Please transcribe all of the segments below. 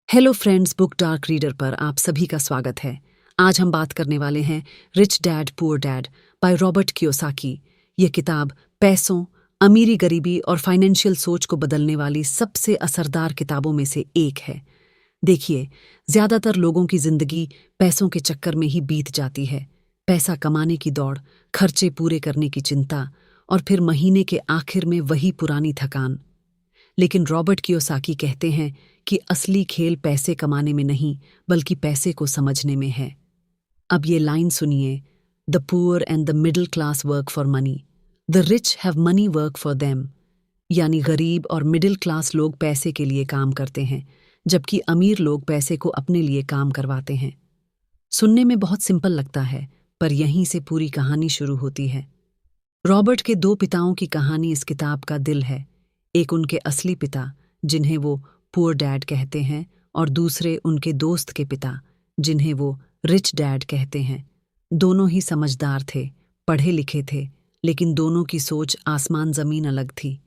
Hello friends, book dark reader पर आप सभी का स्वागत है। आज हम बात करने वाले हैं rich dad poor dad by Robert Kiyosaki. ये किताब पैसों, अमीरी गरीबी और फाइनेंशियल सोच को बदलने वाली सबसे असरदार किताबों में से एक है। देखिए, ज्यादातर लोगों की जिंदगी पैसों के चक्कर में ही बीत जाती है। पैसा कमाने की दौड़, खर्चे पूरे करने की चिंता और फिर महीने के आखिर में वही पुरानी थकान। लेकिन रॉबर्ट कियोसाकी कहते हैं कि असली खेल पैसे कमाने में नहीं बल्कि पैसे को समझने में है। अब ये लाइन सुनिए, the poor and the middle class work for money, the rich have money work for them. यानी गरीब और मिडिल क्लास लोग पैसे के लिए काम करते हैं, जबकि अमीर लोग पैसे को अपने लिए काम करवाते हैं। सुनने में बहुत सिंपल लगता है, पर यहीं से पूरी कहानी शुरू होती है। रॉबर्ट के दो पिताओं की कहानी इस किताब का दिल है। एक उनके असली पिता, जिन्हें वो पुअर डैड कहते हैं, और दूसरे उनके दोस्त के पिता, जिन्हें वो रिच डैड कहते हैं। दोनों ही समझदार थे, पढ़े लिखे थे, लेकिन दोनों की सोच आसमान जमीन अलग थी।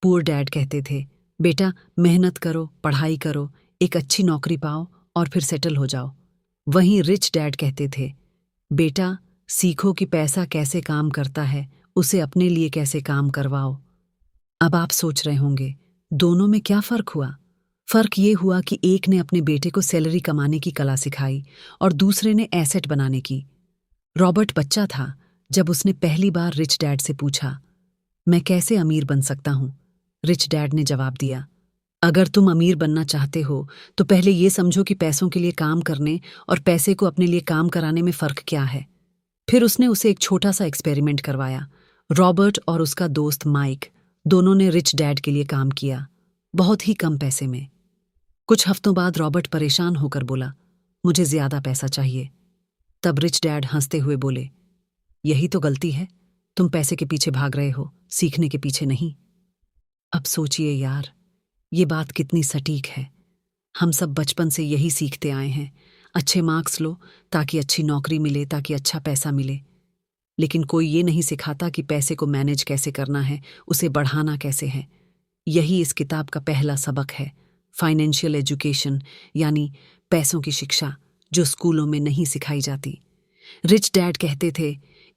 पुअर डैड कहते थे, बेटा मेहनत करो, पढ़ाई करो, एक अच्छी नौकरी पाओ और फिर सेटल हो जाओ। वहीं रिच डैड कहते थे, बेटा सीखो कि पैसा कैसे काम करता है, उसे अपने लिए कैसे काम करवाओ। अब आप सोच रहे होंगे, दोनों में क्या फर्क हुआ? फर्क ये हुआ कि एक ने अपने बेटे को सैलरी कमाने की कला सिखाई और दूसरे ने एसेट बनाने की। रॉबर्ट बच्चा था जब उसने पहली बार रिच डैड से पूछा, मैं कैसे अमीर बन सकता हूं? रिच डैड ने जवाब दिया, अगर तुम अमीर बनना चाहते हो तो पहले ये समझो कि पैसों के लिए काम करने और पैसे को अपने लिए काम कराने में फर्क क्या है। फिर उसने उसे एक छोटा सा एक्सपेरिमेंट करवाया। रॉबर्ट और उसका दोस्त माइक दोनों ने रिच डैड के लिए काम किया, बहुत ही कम पैसे में। कुछ हफ्तों बाद रॉबर्ट परेशान होकर बोला, मुझे ज्यादा पैसा चाहिए। तब रिच डैड हंसते हुए बोले, यही तो गलती है, तुम पैसे के पीछे भाग रहे हो, सीखने के पीछे नहीं। अब सोचिए यार, ये बात कितनी सटीक है। हम सब बचपन से यही सीखते आए हैं, अच्छे मार्क्स लो ताकि अच्छी नौकरी मिले, ताकि अच्छा पैसा मिले। लेकिन कोई ये नहीं सिखाता कि पैसे को मैनेज कैसे करना है, उसे बढ़ाना कैसे है। यही इस किताब का पहला सबक है, फाइनेंशियल एजुकेशन, यानी पैसों की शिक्षा, जो स्कूलों में नहीं सिखाई जाती। रिच डैड कहते थे,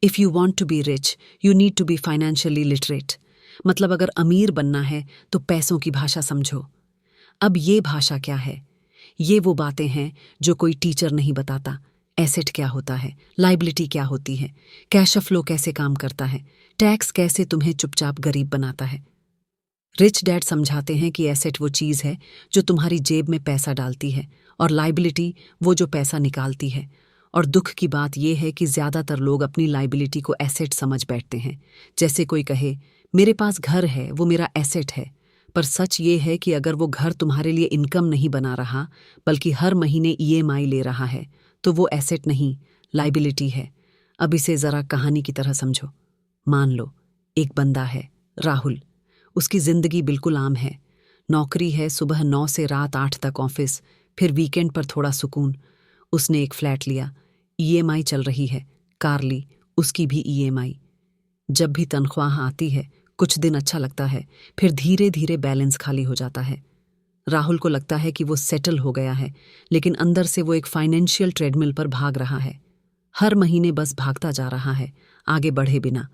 if you want to be rich you need to be financially literate. मतलब अगर अमीर बनना है तो पैसों की भाषा समझो। अब ये भाषा क्या है? ये वो बातें हैं जो कोई टीचर नहीं बताता। एसेट क्या होता है, लाइबिलिटी क्या होती है, कैश फ्लो कैसे काम करता है, टैक्स कैसे तुम्हें चुपचाप गरीब बनाता है। रिच डैड समझाते हैं कि एसेट वो चीज़ है जो तुम्हारी जेब में पैसा डालती है, और लाइबिलिटी वो जो पैसा निकालती है। और दुख की बात यह है कि ज़्यादातर लोग अपनी लाइबिलिटी को एसेट समझ बैठते हैं। जैसे कोई कहे, मेरे पास घर है, वो मेरा एसेट है। पर सच ये है कि अगर वो घर तुम्हारे लिए इनकम नहीं बना रहा, बल्कि हर महीने ईएमआई ले रहा है, तो वो एसेट नहीं, लाइबिलिटी है। अब इसे ज़रा कहानी की तरह समझो। मान लो एक बंदा है, राहुल। उसकी ज़िंदगी बिल्कुल आम है। नौकरी है, सुबह 9 से रात 8 तक ऑफिस, फिर वीकेंड पर थोड़ा सुकून। उसने एक फ्लैट लिया, ईएमआई चल रही है। कार ली, उसकी भी ईएमआई। जब भी तनख्वाह आती है, कुछ दिन अच्छा लगता है, फिर धीरे धीरे बैलेंस खाली हो जाता है। राहुल को लगता है कि वो सेटल हो गया है, लेकिन अंदर से वो एक फाइनेंशियल ट्रेडमिल पर भाग रहा है। हर महीने बस भागता जा रहा है, आगे बढ़े बिना।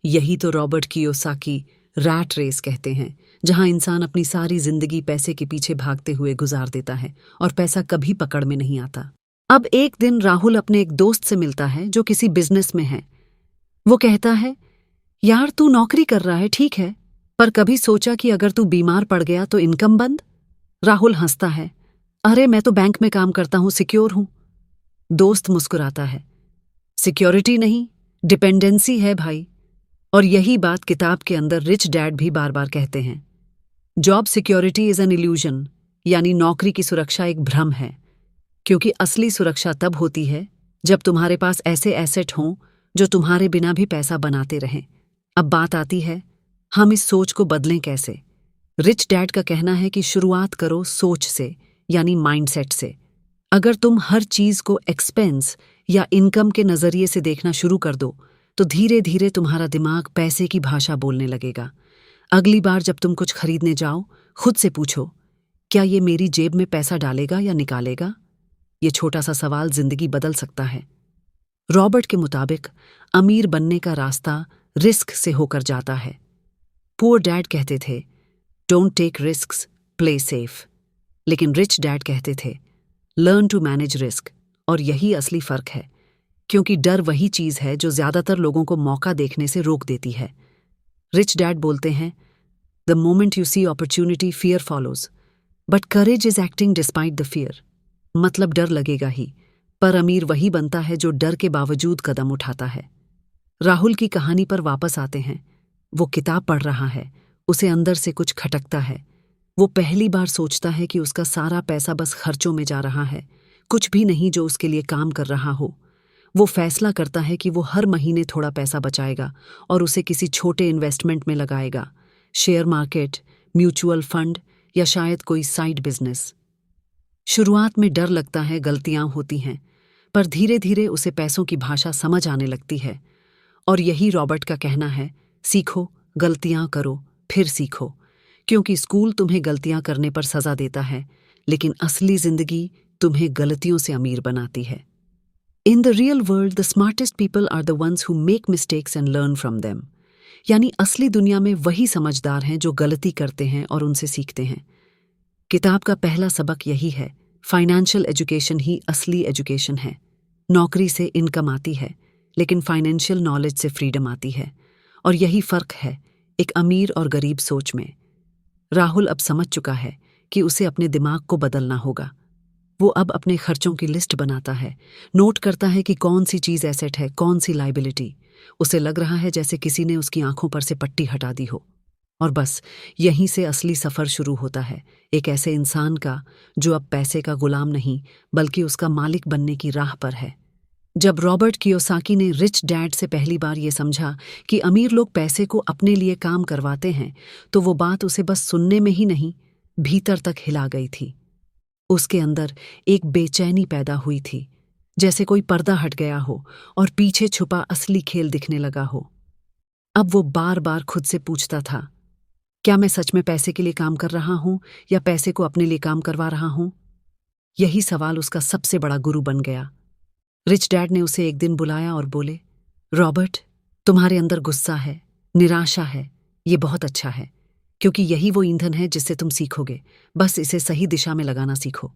यही तो रॉबर्ट कियोसाकी रैट रेस कहते हैं, जहां इंसान अपनी सारी जिंदगी पैसे के पीछे भागते हुए गुजार देता है और पैसा कभी पकड़ में नहीं आता। अब एक दिन राहुल अपने एक दोस्त से मिलता है जो किसी बिजनेस में है। वो कहता है, यार तू नौकरी कर रहा है ठीक है, पर कभी सोचा कि अगर तू बीमार पड़ गया तो इनकम बंद? राहुल हंसता है, अरे मैं तो बैंक में काम करता हूं, सिक्योर हूं। दोस्त मुस्कुराता है, सिक्योरिटी नहीं, डिपेंडेंसी है भाई। और यही बात किताब के अंदर रिच डैड भी बार बार कहते हैं। Job security is an illusion, यानी नौकरी की सुरक्षा एक भ्रम है। क्योंकि असली सुरक्षा तब होती है जब तुम्हारे पास ऐसे एसेट हों जो तुम्हारे बिना भी पैसा बनाते रहें। अब बात आती है, हम इस सोच को बदलें कैसे? रिच डैड का कहना है कि शुरुआत करो सोच से, यानी माइंडसेट से। अगर तुम हर चीज को एक्सपेंस या इनकम के नजरिए से देखना शुरू कर दो, तो धीरे धीरे तुम्हारा दिमाग पैसे की भाषा बोलने लगेगा। अगली बार जब तुम कुछ खरीदने जाओ, खुद से पूछो, क्या ये मेरी जेब में पैसा डालेगा या निकालेगा? ये छोटा सा सवाल जिंदगी बदल सकता है। रॉबर्ट के मुताबिक अमीर बनने का रास्ता रिस्क से होकर जाता है। पुअर डैड कहते थे, don't take risks, play safe. लेकिन रिच डैड कहते थे, लर्न टू मैनेज रिस्क। और यही असली फर्क है, क्योंकि डर वही चीज है जो ज्यादातर लोगों को मौका देखने से रोक देती है। रिच डैड बोलते हैं, the moment you see opportunity fear follows, but courage is acting despite the fear. मतलब डर लगेगा ही, पर अमीर वही बनता है जो डर के बावजूद कदम उठाता है। राहुल की कहानी पर वापस आते हैं। वो किताब पढ़ रहा है, उसे अंदर से कुछ खटकता है। वो पहली बार सोचता है कि उसका सारा पैसा बस खर्चों में जा रहा है, कुछ भी नहीं जो उसके लिए काम कर रहा हो। वो फैसला करता है कि वो हर महीने थोड़ा पैसा बचाएगा और उसे किसी छोटे इन्वेस्टमेंट में लगाएगा, शेयर मार्केट, म्यूचुअल फंड या शायद कोई साइड बिजनेस। शुरुआत में डर लगता है, गलतियां होती हैं, पर धीरे धीरे उसे पैसों की भाषा समझ आने लगती है। और यही रॉबर्ट का कहना है, सीखो, गलतियां करो, फिर सीखो। क्योंकि स्कूल तुम्हें गलतियां करने पर सजा देता है, लेकिन असली जिंदगी तुम्हें गलतियों से अमीर बनाती है। In the real world the smartest people are the ones who make mistakes and learn from them. यानी असली दुनिया में वही समझदार हैं जो गलती करते हैं और उनसे सीखते हैं। किताब का पहला सबक यही है, फाइनेंशियल एजुकेशन ही असली एजुकेशन है। नौकरी से इनकम आती है, लेकिन फाइनेंशियल नॉलेज से फ्रीडम आती है। और यही फर्क है एक अमीर और गरीब सोच में। राहुल अब समझ चुका है कि उसे अपने दिमाग को बदलना होगा। वो अब अपने खर्चों की लिस्ट बनाता है, नोट करता है कि कौन सी चीज एसेट है, कौन सी लाइबिलिटी। उसे लग रहा है जैसे किसी ने उसकी आंखों पर से पट्टी हटा दी हो। और बस यहीं से असली सफर शुरू होता है, एक ऐसे इंसान का जो अब पैसे का गुलाम नहीं बल्कि उसका मालिक बनने की राह पर है। जब रॉबर्ट कियोसाकी ने रिच डैड से पहली बार ये समझा कि अमीर लोग पैसे को अपने लिए काम करवाते हैं, तो वो बात उसे बस सुनने में ही नहीं, भीतर तक हिला गई थी। उसके अंदर एक बेचैनी पैदा हुई थी, जैसे कोई पर्दा हट गया हो और पीछे छुपा असली खेल दिखने लगा हो। अब वो बार बार खुद से पूछता था, क्या मैं सच में पैसे के लिए काम कर रहा हूं या पैसे को अपने लिए काम करवा रहा हूं? यही सवाल उसका सबसे बड़ा गुरु बन गया। रिच डैड ने उसे एक दिन बुलाया और बोले, रॉबर्ट, तुम्हारे अंदर गुस्सा है, निराशा है, ये बहुत अच्छा है, क्योंकि यही वो ईंधन है जिससे तुम सीखोगे। बस इसे सही दिशा में लगाना सीखो।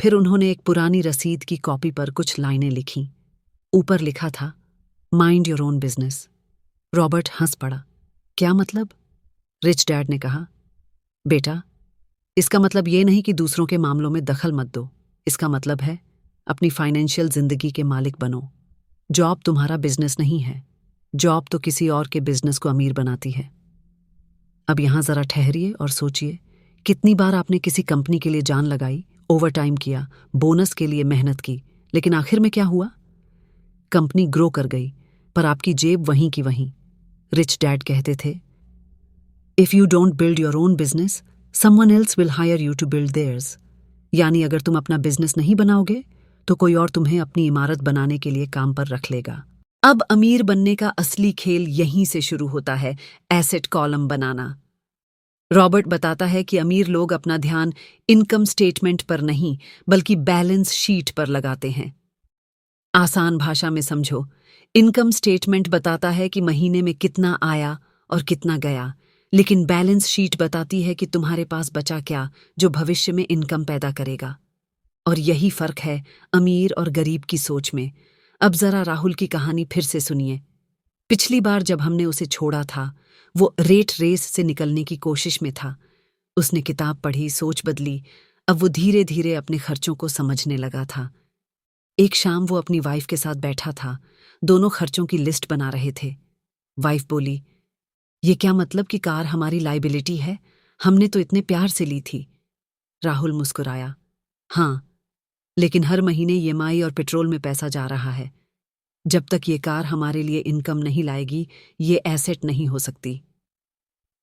फिर उन्होंने एक पुरानी रसीद की कॉपी पर कुछ लाइनें लिखीं। ऊपर लिखा था, mind your own business. Robert हंस पड़ा। क्या मतलब? रिच डैड ने कहा, बेटा, इसका मतलब ये नहीं कि दूसरों के मामलों में दखल मत दो। इसका मतलब है अपनी फाइनेंशियल जिंदगी के मालिक बनो। जॉब तुम्हारा बिजनेस नहीं है, जॉब तो किसी और के बिजनेस को अमीर बनाती है। अब यहां जरा ठहरिए और सोचिए, कितनी बार आपने किसी कंपनी के लिए जान लगाई, ओवरटाइम किया, बोनस के लिए मेहनत की, लेकिन आखिर में क्या हुआ? कंपनी ग्रो कर गई, पर आपकी जेब वहीं की वहीं। रिच डैड कहते थे, if you don't build your own business, someone else will hire you to build theirs. यानी अगर तुम अपना बिजनेस नहीं बनाओगे तो कोई और तुम्हें अपनी इमारत बनाने के लिए काम पर रख लेगा। अब अमीर बनने का असली खेल यहीं से शुरू होता है, एसेट कॉलम बनाना। रॉबर्ट बताता है कि अमीर लोग अपना ध्यान इनकम स्टेटमेंट पर नहीं बल्कि बैलेंस शीट पर लगाते हैं। आसान भाषा में समझो, इनकम स्टेटमेंट बताता है कि महीने में कितना आया और कितना गया, लेकिन बैलेंस शीट बताती है कि तुम्हारे पास बचा क्या जो भविष्य में इनकम पैदा करेगा। और यही फर्क है अमीर और गरीब की सोच में। अब जरा राहुल की कहानी फिर से सुनिए। पिछली बार जब हमने उसे छोड़ा था, वो रेट रेस से निकलने की कोशिश में था। उसने किताब पढ़ी, सोच बदली। अब वो धीरे धीरे अपने खर्चों को समझने लगा था। एक शाम वो अपनी वाइफ के साथ बैठा था, दोनों खर्चों की लिस्ट बना रहे थे। वाइफ बोली, ये क्या मतलब कि कार हमारी लाइबिलिटी है? हमने तो इतने प्यार से ली थी। राहुल मुस्कुराया, हाँ, लेकिन हर महीने ईएमआई और पेट्रोल में पैसा जा रहा है। जब तक ये कार हमारे लिए इनकम नहीं लाएगी, ये एसेट नहीं हो सकती।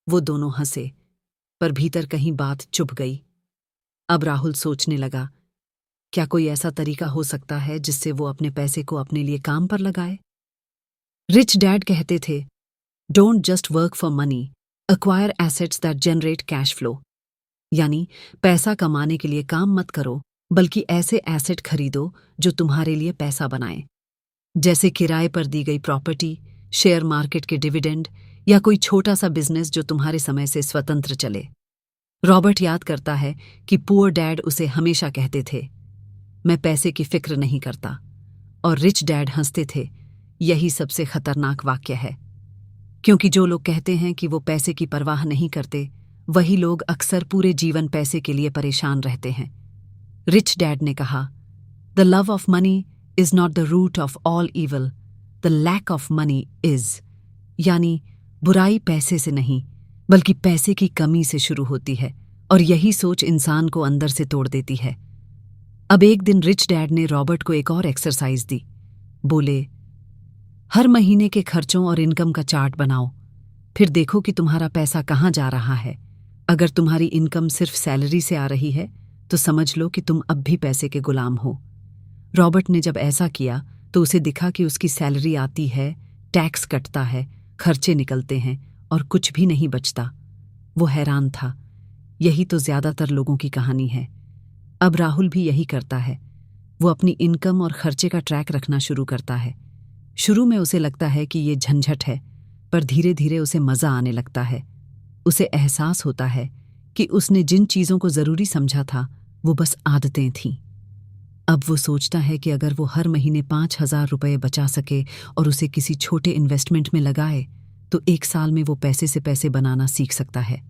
वो दोनों हंसे, पर भीतर कहीं बात चुभ गई। अब राहुल सोचने लगा, क्या कोई ऐसा तरीका हो सकता है जिससे वो अपने पैसे को अपने लिए काम पर लगाए? रिच डैड कहते थे, don't just work for money, acquire assets that generate cash flow। यानी पैसा कमाने के लिए काम मत करो, बल्कि ऐसे एसेट खरीदो जो तुम्हारे लिए पैसा बनाए, जैसे किराए पर दी गई प्रॉपर्टी, शेयर मार्केट के डिविडेंड या कोई छोटा सा बिजनेस जो तुम्हारे समय से स्वतंत्र चले। रॉबर्ट याद करता है कि पुअर डैड उसे हमेशा कहते थे, मैं पैसे की फिक्र नहीं करता, और रिच डैड हंसते थे, यही सबसे खतरनाक वाक्य है, क्योंकि जो लोग कहते हैं कि वो पैसे की परवाह नहीं करते, वही लोग अक्सर पूरे जीवन पैसे के लिए परेशान रहते हैं। रिच डैड ने कहा, the love of money is not the root of all evil, the lack of money is. यानी बुराई पैसे से नहीं, बल्कि पैसे की कमी से शुरू होती है, और यही सोच इंसान को अंदर से तोड़ देती है। अब एक दिन रिच डैड ने रॉबर्ट को एक और एक्सरसाइज दी। बोले, हर महीने के खर्चों और इनकम का चार्ट बनाओ, फिर देखो कि तुम्हारा पैसा कहाँ जा रहा है। अगर तुम्हारी इनकम सिर्फ सैलरी से आ रही है, तो समझ लो कि तुम अब भी पैसे के गुलाम हो। रॉबर्ट ने जब ऐसा किया तो उसे दिखा कि उसकी सैलरी आती है, टैक्स कटता है, खर्चे निकलते हैं और कुछ भी नहीं बचता। वो हैरान था, यही तो ज्यादातर लोगों की कहानी है। अब राहुल भी यही करता है। वो अपनी इनकम और खर्चे का ट्रैक रखना शुरू करता है। शुरू में उसे लगता है कि ये झंझट है, पर धीरे धीरे उसे मजा आने लगता है। उसे एहसास होता है कि उसने जिन चीजों को जरूरी समझा था, वो बस आदतें थीं। अब वो सोचता है कि अगर वो हर महीने 5,000 रुपये बचा सके और उसे किसी छोटे इन्वेस्टमेंट में लगाए, तो एक साल में वो पैसे से पैसे बनाना सीख सकता है।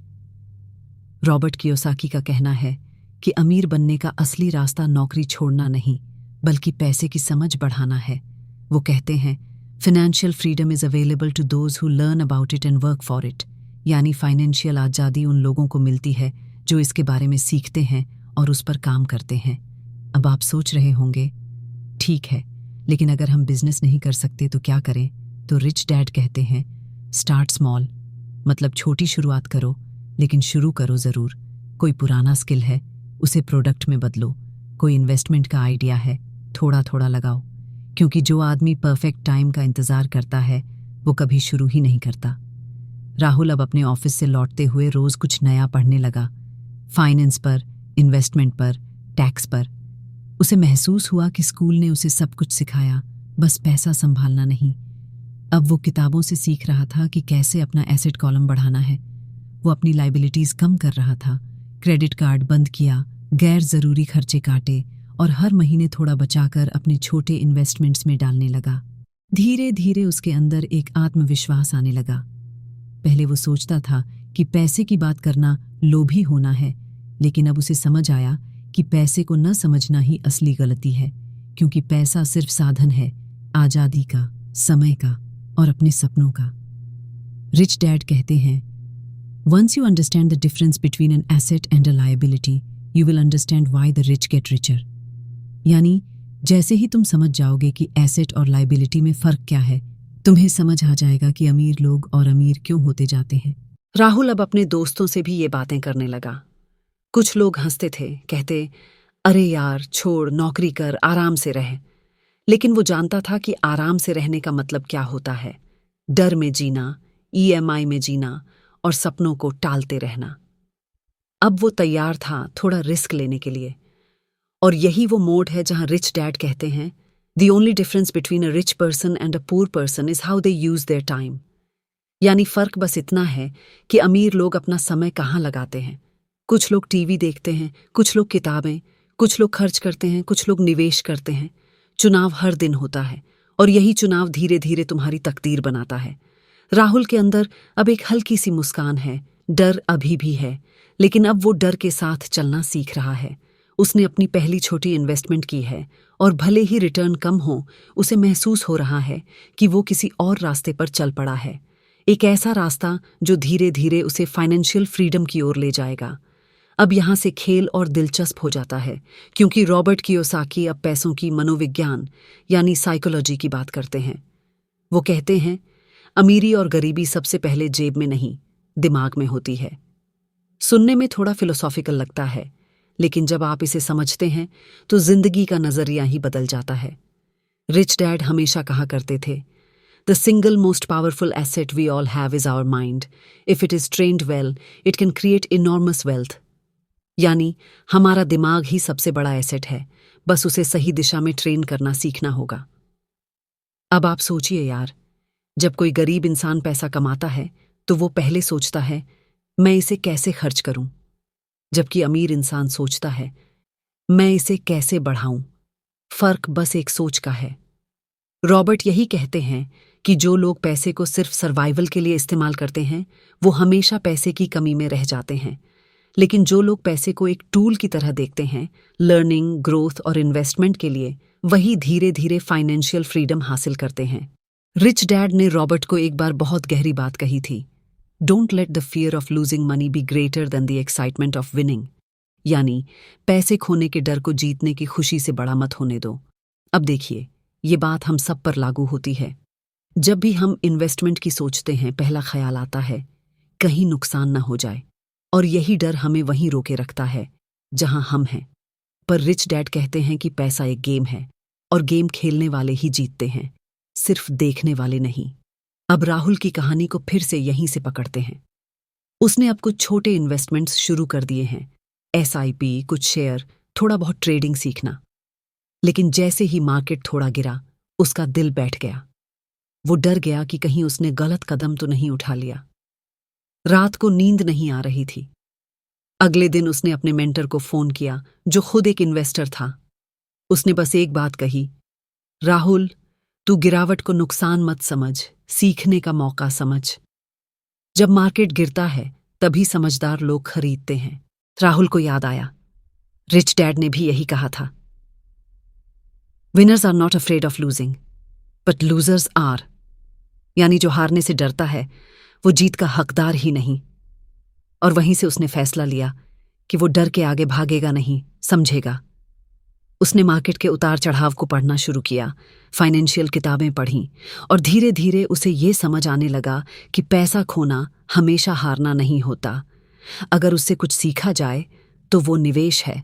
रॉबर्ट कियोसाकी का कहना है कि अमीर बनने का असली रास्ता नौकरी छोड़ना नहीं, बल्कि पैसे की समझ बढ़ाना है। वो कहते हैं, financial freedom is available to those who learn about it and work for it. यानी फाइनेंशियल आज़ादी उन लोगों को मिलती है जो इसके बारे में सीखते हैं और उस पर काम करते हैं। अब आप सोच रहे होंगे, ठीक है, लेकिन अगर हम बिजनेस नहीं कर सकते तो क्या करें? तो रिच डैड कहते हैं, स्टार्ट स्मॉल, मतलब छोटी शुरुआत करो, लेकिन शुरू करो ज़रूर। कोई पुराना स्किल है, उसे प्रोडक्ट में बदलो। कोई इन्वेस्टमेंट का आइडिया है, थोड़ा थोड़ा लगाओ, क्योंकि जो आदमी परफेक्ट टाइम का इंतज़ार करता है, वो कभी शुरू ही नहीं करता। राहुल अब अपने ऑफिस से लौटते हुए रोज़ कुछ नया पढ़ने लगा, फाइनेंस पर, इन्वेस्टमेंट पर, टैक्स पर। उसे महसूस हुआ कि स्कूल ने उसे सब कुछ सिखाया, बस पैसा संभालना नहीं। अब वो किताबों से सीख रहा था कि कैसे अपना एसेट कॉलम बढ़ाना है। वो अपनी लाइबिलिटीज कम कर रहा था, क्रेडिट कार्ड बंद किया, गैर ज़रूरी खर्चे काटे और हर महीने थोड़ा बचाकर अपने छोटे इन्वेस्टमेंट्स में डालने लगा। धीरे धीरे उसके अंदर एक आत्मविश्वास आने लगा। पहले वो सोचता था कि पैसे की बात करना लोभी होना है, लेकिन अब उसे समझ आया कि पैसे को न समझना ही असली गलती है, क्योंकि पैसा सिर्फ साधन है आज़ादी का, समय का और अपने सपनों का। रिच डैड कहते हैं, once you understand the difference between an asset and a liability, you will understand why the rich get richer. यानी जैसे ही तुम समझ जाओगे कि एसेट और लायबिलिटी में फ़र्क क्या है, तुम्हें समझ आ जाएगा कि अमीर लोग और अमीर क्यों होते जाते हैं। राहुल अब अपने दोस्तों से भी ये बातें करने लगा। कुछ लोग हंसते थे, कहते, अरे यार छोड़, नौकरी कर, आराम से रह। लेकिन वो जानता था कि आराम से रहने का मतलब क्या होता है। डर में जीना, ईएमआई में जीना और सपनों को टालते रहना। अब वो तैयार था थोड़ा रिस्क लेने के लिए, और यही वो मोड है जहां रिच डैड कहते हैं, the only difference between a rich person and a poor person is how they use their time. यानी फर्क बस इतना है कि अमीर लोग अपना समय कहाँ लगाते हैं। कुछ लोग टीवी देखते हैं, कुछ लोग किताबें, कुछ लोग खर्च करते हैं, कुछ लोग निवेश करते हैं। चुनाव हर दिन होता है, और यही चुनाव धीरे धीरे तुम्हारी तकदीर बनाता है। राहुल के अंदर अब एक हल्की सी मुस्कान है। डर अभी भी है, लेकिन अब वो डर के साथ चलना सीख रहा है। उसने अपनी पहली छोटी इन्वेस्टमेंट की है, और भले ही रिटर्न कम हो, उसे महसूस हो रहा है कि वो किसी और रास्ते पर चल पड़ा है। एक ऐसा रास्ता जो धीरे धीरे उसे फाइनेंशियल फ्रीडम की ओर ले जाएगा। अब यहाँ से खेल और दिलचस्प हो जाता है, क्योंकि रॉबर्ट कियोसाकी अब पैसों की मनोविज्ञान यानी साइकोलॉजी की बात करते हैं। वो कहते हैं, अमीरी और गरीबी सबसे पहले जेब में नहीं, दिमाग में होती है। सुनने में थोड़ा फिलोसॉफिकल लगता है, लेकिन जब आप इसे समझते हैं तो जिंदगी का नजरिया ही बदल जाता है। रिच डैड हमेशा कहा करते थे, the single most powerful asset we all have is our mind. If it is trained well, it can create enormous wealth. यानी हमारा दिमाग ही सबसे बड़ा एसेट है, बस उसे सही दिशा में ट्रेन करना सीखना होगा। अब आप सोचिए यार, जब कोई गरीब इंसान पैसा कमाता है तो वो पहले सोचता है मैं इसे कैसे खर्च करूं, जबकि अमीर इंसान सोचता है मैं इसे कैसे बढ़ाऊं। फर्क बस एक सोच का है। रॉबर्ट यही कहते हैं कि जो लोग पैसे को सिर्फ सर्वाइवल के लिए इस्तेमाल करते हैं वो हमेशा पैसे की कमी में रह जाते हैं, लेकिन जो लोग पैसे को एक टूल की तरह देखते हैं, लर्निंग, ग्रोथ और इन्वेस्टमेंट के लिए, वही धीरे धीरे फाइनेंशियल फ्रीडम हासिल करते हैं। रिच डैड ने रॉबर्ट को एक बार बहुत गहरी बात कही थी, don't let the fear of losing money be greater than the excitement of winning. यानी पैसे खोने के डर को जीतने की खुशी से बड़ा मत होने दो। अब देखिए, ये बात हम सब पर लागू होती है। जब भी हम इन्वेस्टमेंट की सोचते हैं, पहला ख्याल आता है कहीं नुकसान ना हो जाए, और यही डर हमें वहीं रोके रखता है जहां हम हैं। पर रिच डैड कहते हैं कि पैसा एक गेम है और गेम खेलने वाले ही जीतते हैं, सिर्फ देखने वाले नहीं। अब राहुल की कहानी को फिर से यहीं से पकड़ते हैं। उसने अब कुछ छोटे इन्वेस्टमेंट्स शुरू कर दिए हैं, SIP, कुछ शेयर, थोड़ा बहुत ट्रेडिंग सीखना। लेकिन जैसे ही मार्केट थोड़ा गिरा, उसका दिल बैठ गया। वो डर गया कि कहीं उसने गलत कदम तो नहीं उठा लिया। रात को नींद नहीं आ रही थी। अगले दिन उसने अपने मेंटर को फोन किया, जो खुद एक इन्वेस्टर था। उसने बस एक बात कही, राहुल, तू गिरावट को नुकसान मत समझ, सीखने का मौका समझ। जब मार्केट गिरता है तभी समझदार लोग खरीदते हैं। राहुल को याद आया, रिच डैड ने भी यही कहा था, winners are not afraid of losing but losers are. यानी जो हारने से डरता है वो जीत का हकदार ही नहीं। और वहीं से उसने फैसला लिया कि वो डर के आगे भागेगा नहीं, समझेगा। उसने मार्केट के उतार चढ़ाव को पढ़ना शुरू किया, फाइनेंशियल किताबें पढ़ीं, और धीरे धीरे उसे ये समझ आने लगा कि पैसा खोना हमेशा हारना नहीं होता। अगर उससे कुछ सीखा जाए तो वो निवेश है।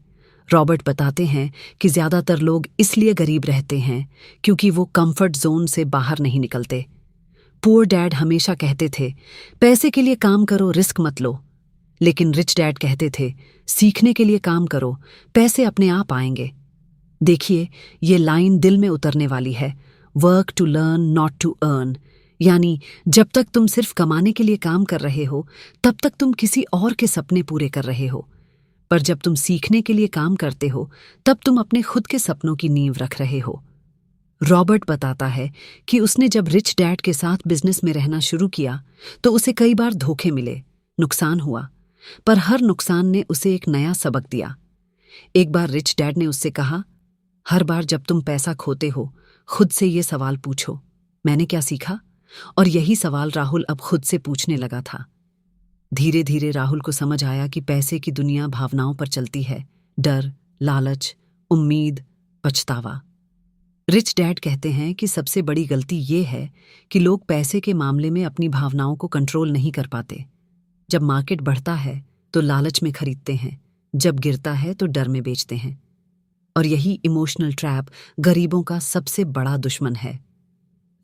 रॉबर्ट बताते हैं कि ज्यादातर लोग इसलिए गरीब रहते हैं क्योंकि वो कंफर्ट जोन से बाहर नहीं निकलते। पुअर डैड हमेशा कहते थे पैसे के लिए काम करो, रिस्क मत लो। लेकिन रिच डैड कहते थे सीखने के लिए काम करो, पैसे अपने आप आएंगे। देखिए, ये लाइन दिल में उतरने वाली है, work to learn not to earn. यानी जब तक तुम सिर्फ कमाने के लिए काम कर रहे हो तब तक तुम किसी और के सपने पूरे कर रहे हो, पर जब तुम सीखने के लिए काम करते हो तब तुम अपने खुद के सपनों की नींव रख रहे हो। रॉबर्ट बताता है कि उसने जब रिच डैड के साथ बिजनेस में रहना शुरू किया तो उसे कई बार धोखे मिले, नुकसान हुआ, पर हर नुकसान ने उसे एक नया सबक दिया। एक बार रिच डैड ने उससे कहा, हर बार जब तुम पैसा खोते हो खुद से ये सवाल पूछो, मैंने क्या सीखा? और यही सवाल राहुल अब खुद से पूछने लगा था। धीरे धीरे राहुल को समझ आया कि पैसे की दुनिया भावनाओं पर चलती है, डर, लालच, उम्मीद, पछतावा। रिच डैड कहते हैं कि सबसे बड़ी गलती ये है कि लोग पैसे के मामले में अपनी भावनाओं को कंट्रोल नहीं कर पाते। जब मार्केट बढ़ता है तो लालच में खरीदते हैं, जब गिरता है तो डर में बेचते हैं। और यही इमोशनल ट्रैप गरीबों का सबसे बड़ा दुश्मन है।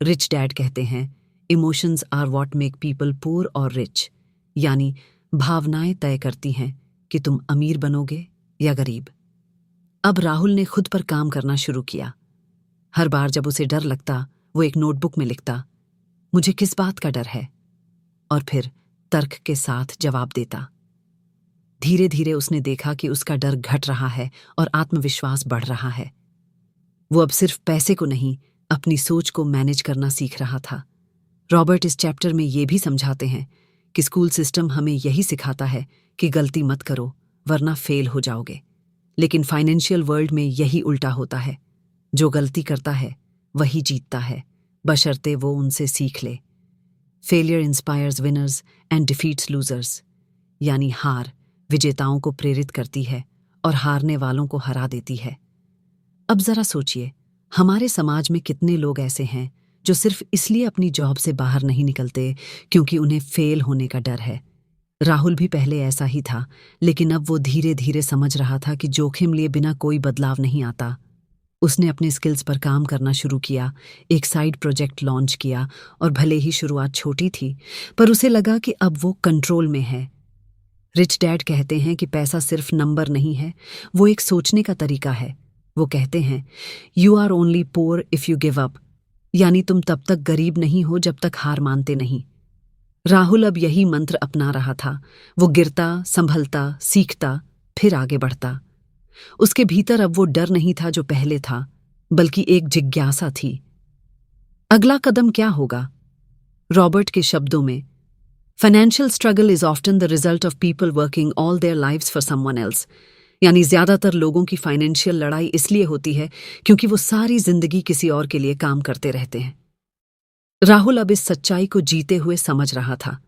रिच डैड कहते हैं emotions are what make people poor और रिच। यानी भावनाएं तय करती हैं कि तुम अमीर बनोगे या गरीब। अब राहुल ने खुद पर काम करना शुरू किया। हर बार जब उसे डर लगता वो एक नोटबुक में लिखता, मुझे किस बात का डर है, और फिर तर्क के साथ जवाब देता। धीरे धीरे उसने देखा कि उसका डर घट रहा है और आत्मविश्वास बढ़ रहा है। वो अब सिर्फ पैसे को नहीं, अपनी सोच को मैनेज करना सीख रहा था। रॉबर्ट इस चैप्टर में ये भी समझाते हैं कि स्कूल सिस्टम हमें यही सिखाता है कि गलती मत करो वरना फेल हो जाओगे, लेकिन फाइनेंशियल वर्ल्ड में यही उल्टा होता है। जो गलती करता है वही जीतता है, बशर्ते वो उनसे सीख ले। Failure inspires winners and defeats losers. यानी हार विजेताओं को प्रेरित करती है और हारने वालों को हरा देती है। अब जरा सोचिए, हमारे समाज में कितने लोग ऐसे हैं जो सिर्फ इसलिए अपनी जॉब से बाहर नहीं निकलते क्योंकि उन्हें फेल होने का डर है। राहुल भी पहले ऐसा ही था, लेकिन अब वो धीरे धीरे समझ रहा था कि जोखिम लिए बिना कोई बदलाव नहीं आता। उसने अपने स्किल्स पर काम करना शुरू किया, एक साइड प्रोजेक्ट लॉन्च किया, और भले ही शुरुआत छोटी थी पर उसे लगा कि अब वो कंट्रोल में है। रिच डैड कहते हैं कि पैसा सिर्फ नंबर नहीं है, वो एक सोचने का तरीका है। वो कहते हैं, you are only poor if you give up, यानी तुम तब तक गरीब नहीं हो जब तक हार मानते नहीं। राहुल अब यही मंत्र अपना रहा था। वो गिरता, संभलता, सीखता, फिर आगे बढ़ता। उसके भीतर अब वो डर नहीं था जो पहले था, बल्कि एक जिज्ञासा थी। अगला कदम क्या होगा? रॉबर्ट के शब्दों में, financial struggle is often the result of people working all their lives for someone else. यानी ज्यादातर लोगों की फाइनेंशियल लड़ाई इसलिए होती है क्योंकि वो सारी जिंदगी किसी और के लिए काम करते रहते हैं। राहुल अब इस सच्चाई को जीते हुए समझ रहा था।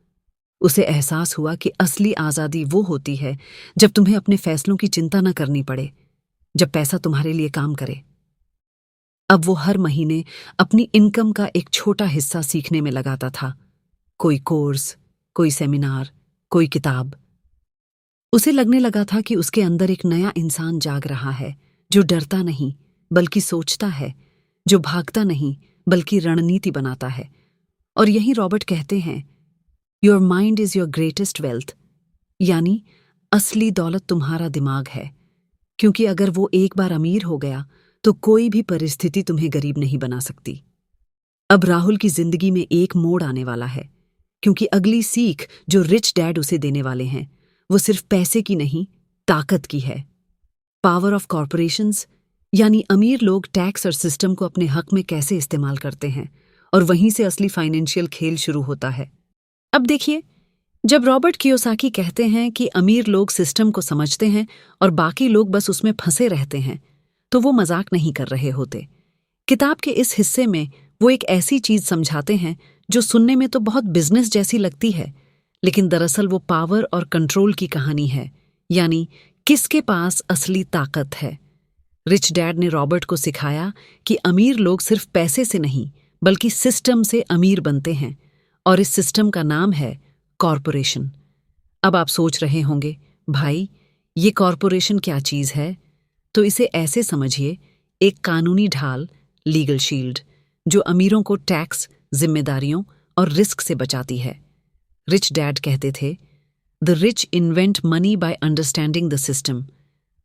उसे एहसास हुआ कि असली आजादी वो होती है जब तुम्हें अपने फैसलों की चिंता न करनी पड़े, जब पैसा तुम्हारे लिए काम करे। अब वो हर महीने अपनी इनकम का एक छोटा हिस्सा सीखने में लगाता था। कोई कोर्स, कोई सेमिनार, कोई किताब। उसे लगने लगा था कि उसके अंदर एक नया इंसान जाग रहा है, जो डरता नहीं बल्कि सोचता है, जो भागता नहीं बल्कि रणनीति बनाता है। और यही रॉबर्ट कहते हैं, your mind is your greatest wealth, यानी असली दौलत तुम्हारा दिमाग है। क्योंकि अगर वो एक बार अमीर हो गया तो कोई भी परिस्थिति तुम्हें गरीब नहीं बना सकती। अब राहुल की जिंदगी में एक मोड़ आने वाला है, क्योंकि अगली सीख जो रिच डैड उसे देने वाले हैं वो सिर्फ पैसे की नहीं, ताकत की है। पावर ऑफ कॉरपोरेशंस, यानी अमीर लोग टैक्स और सिस्टम को अपने हक में कैसे इस्तेमाल करते हैं, और वहीं से असली फाइनेंशियल खेल शुरू होता है। अब देखिए, जब रॉबर्ट कियोसाकी कहते हैं कि अमीर लोग सिस्टम को समझते हैं और बाकी लोग बस उसमें फंसे रहते हैं, तो वो मजाक नहीं कर रहे होते। किताब के इस हिस्से में वो एक ऐसी चीज समझाते हैं जो सुनने में तो बहुत बिजनेस जैसी लगती है, लेकिन दरअसल वो पावर और कंट्रोल की कहानी है, यानी किसके पास असली ताकत है। रिच डैड ने रॉबर्ट को सिखाया कि अमीर लोग सिर्फ पैसे से नहीं बल्कि सिस्टम से अमीर बनते हैं, और इस सिस्टम का नाम है कॉरपोरेशन। अब आप सोच रहे होंगे, भाई ये कॉरपोरेशन क्या चीज है? तो इसे ऐसे समझिए, एक कानूनी ढाल, लीगल शील्ड, जो अमीरों को टैक्स, जिम्मेदारियों और रिस्क से बचाती है। रिच डैड कहते थे, the rich invent money by understanding the system,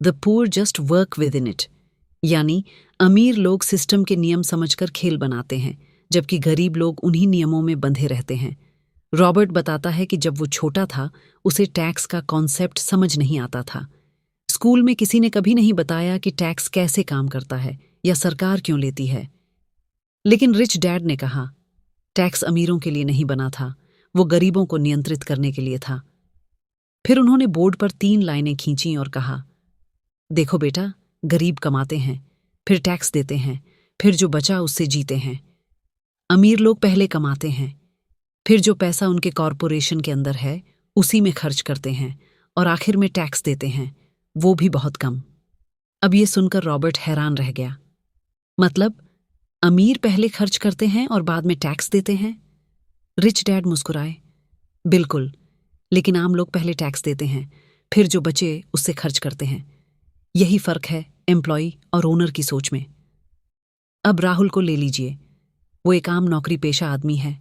the poor just work with in it. यानी अमीर लोग सिस्टम के नियम समझकर खेल बनाते हैं, जबकि गरीब लोग उन्हीं नियमों में बंधे रहते हैं। रॉबर्ट बताता है कि जब वो छोटा था उसे टैक्स का कॉन्सेप्ट समझ नहीं आता था। स्कूल में किसी ने कभी नहीं बताया कि टैक्स कैसे काम करता है या सरकार क्यों लेती है। लेकिन रिच डैड ने कहा, टैक्स अमीरों के लिए नहीं बना था, वो गरीबों को नियंत्रित करने के लिए था। फिर उन्होंने बोर्ड पर 3 लाइनें खींची और कहा, देखो बेटा, गरीब कमाते हैं, फिर टैक्स देते हैं, फिर जो बचा उससे जीते हैं। अमीर लोग पहले कमाते हैं, फिर जो पैसा उनके कॉरपोरेशन के अंदर है उसी में खर्च करते हैं, और आखिर में टैक्स देते हैं, वो भी बहुत कम। अब ये सुनकर रॉबर्ट हैरान रह गया। मतलब अमीर पहले खर्च करते हैं और बाद में टैक्स देते हैं? रिच डैड मुस्कुराए, बिल्कुल, लेकिन आम लोग पहले टैक्स देते हैं, फिर जो बचे उससे खर्च करते हैं। यही फर्क है एम्प्लॉय और ओनर की सोच में। अब राहुल को ले लीजिए, वो एक आम नौकरी पेशा आदमी है।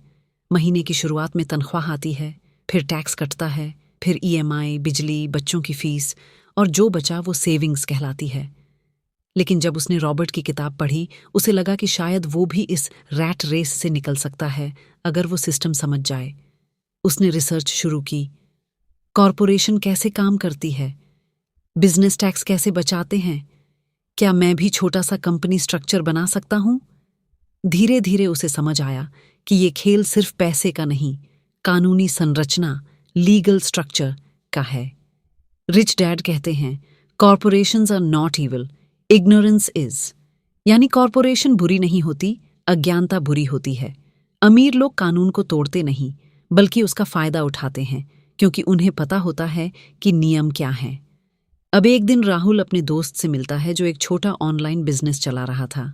महीने की शुरुआत में तनख्वाह आती है, फिर टैक्स कटता है, फिर ईएमआई, बिजली, बच्चों की फीस, और जो बचा वो सेविंग्स कहलाती है। लेकिन जब उसने रॉबर्ट की किताब पढ़ी, उसे लगा कि शायद वो भी इस रैट रेस से निकल सकता है अगर वो सिस्टम समझ जाए। उसने रिसर्च शुरू की, कॉरपोरेशन कैसे काम करती है, बिजनेस टैक्स कैसे बचाते हैं, क्या मैं भी छोटा सा कंपनी स्ट्रक्चर बना सकता हूं? धीरे धीरे उसे समझ आया कि ये खेल सिर्फ पैसे का नहीं, कानूनी संरचना, लीगल स्ट्रक्चर का है। रिच डैड कहते हैं, corporations are not evil, ignorance is. यानी कॉरपोरेशन बुरी नहीं होती, अज्ञानता बुरी होती है। अमीर लोग कानून को तोड़ते नहीं बल्कि उसका फायदा उठाते हैं, क्योंकि उन्हें पता होता है कि नियम क्या है। अब एक दिन राहुल अपने दोस्त से मिलता है जो एक छोटा ऑनलाइन बिजनेस चला रहा था।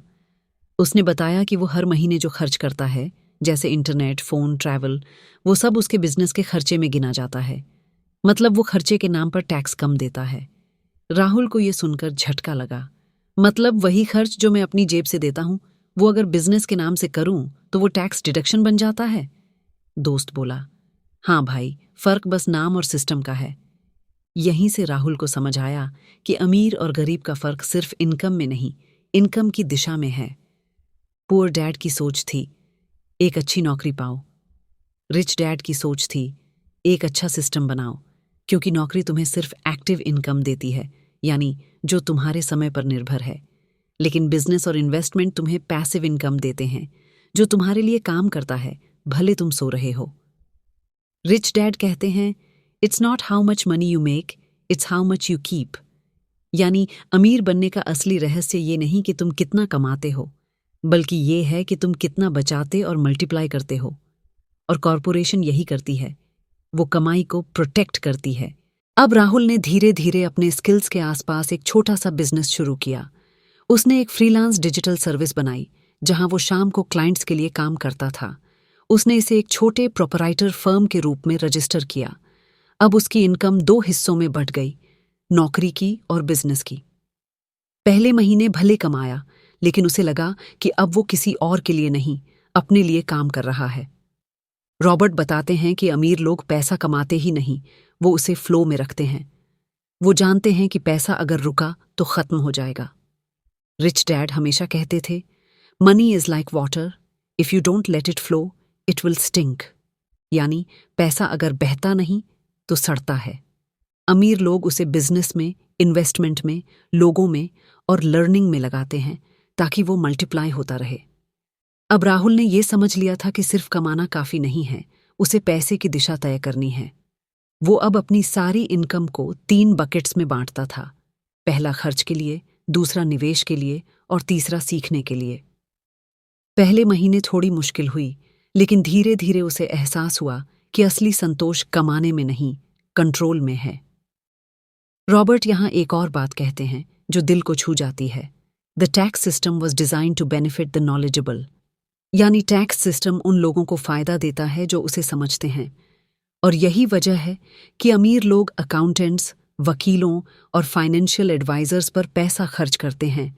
उसने बताया कि वो हर महीने जो खर्च करता है, जैसे इंटरनेट, फोन, ट्रैवल, वो सब उसके बिजनेस के खर्चे में गिना जाता है। मतलब वो खर्चे के नाम पर टैक्स कम देता है। राहुल को ये सुनकर झटका लगा। मतलब वही खर्च जो मैं अपनी जेब से देता हूं, वो अगर बिजनेस के नाम से करूं तो वो टैक्स डिडक्शन बन जाता है। दोस्त बोला, हाँ भाई, फर्क बस नाम और सिस्टम का है। यहीं से राहुल को समझ आया कि अमीर और गरीब का फर्क सिर्फ इनकम में नहीं, इनकम की दिशा में है। पुअर डैड की सोच थी, एक अच्छी नौकरी पाओ। रिच डैड की सोच थी, एक अच्छा सिस्टम बनाओ, क्योंकि नौकरी तुम्हें सिर्फ एक्टिव इनकम देती है, यानी जो तुम्हारे समय पर निर्भर है। लेकिन बिजनेस और इन्वेस्टमेंट तुम्हें पैसिव इनकम देते हैं, जो तुम्हारे लिए काम करता है, भले तुम सो रहे हो। रिच डैड कहते हैं, it's not how much money you make, it's how much you keep. यानी अमीर बनने का असली रहस्य ये नहीं कि तुम कितना कमाते हो, बल्कि ये है कि तुम कितना बचाते और मल्टीप्लाई करते हो। और कॉरपोरेशन यही करती है, वो कमाई को प्रोटेक्ट करती है। अब राहुल ने धीरे धीरे अपने स्किल्स के आसपास एक छोटा सा बिजनेस शुरू किया। उसने एक फ्रीलांस डिजिटल सर्विस बनाई, जहां वो शाम को क्लाइंट्स के लिए काम करता था। उसने इसे एक छोटे प्रोपराइटर फर्म के रूप में रजिस्टर किया। अब उसकी इनकम 2 हिस्सों में बंट गई, नौकरी की और बिजनेस की। पहले महीने भले कमाया, लेकिन उसे लगा कि अब वो किसी और के लिए नहीं, अपने लिए काम कर रहा है। रॉबर्ट बताते हैं कि अमीर लोग पैसा कमाते ही नहीं, वो उसे फ्लो में रखते हैं। वो जानते हैं कि पैसा अगर रुका तो खत्म हो जाएगा। रिच डैड हमेशा कहते थे, money is like water, if you don't let it flow it will stink. यानी पैसा अगर बहता नहीं तो सड़ता है। अमीर लोग उसे बिजनेस में, इन्वेस्टमेंट में, लोगों में और लर्निंग में लगाते हैं, ताकि वो मल्टीप्लाई होता रहे। अब राहुल ने यह समझ लिया था कि सिर्फ कमाना काफी नहीं है, उसे पैसे की दिशा तय करनी है। वो अब अपनी सारी इनकम को 3 बकेट्स में बांटता था, पहला खर्च के लिए, दूसरा निवेश के लिए और तीसरा सीखने के लिए। पहले महीने थोड़ी मुश्किल हुई, लेकिन धीरे धीरे उसे एहसास हुआ कि असली संतोष कमाने में नहीं, कंट्रोल में है। रॉबर्ट यहां एक और बात कहते हैं जो दिल को छू जाती है। The tax system was design to benefit the knowledgeable. यानी टैक्स सिस्टम उन लोगों को फायदा देता है जो उसे समझते हैं। और यही वजह है कि अमीर लोग अकाउंटेंट्स, वकीलों और फाइनेंशियल एडवाइजर्स पर पैसा खर्च करते हैं,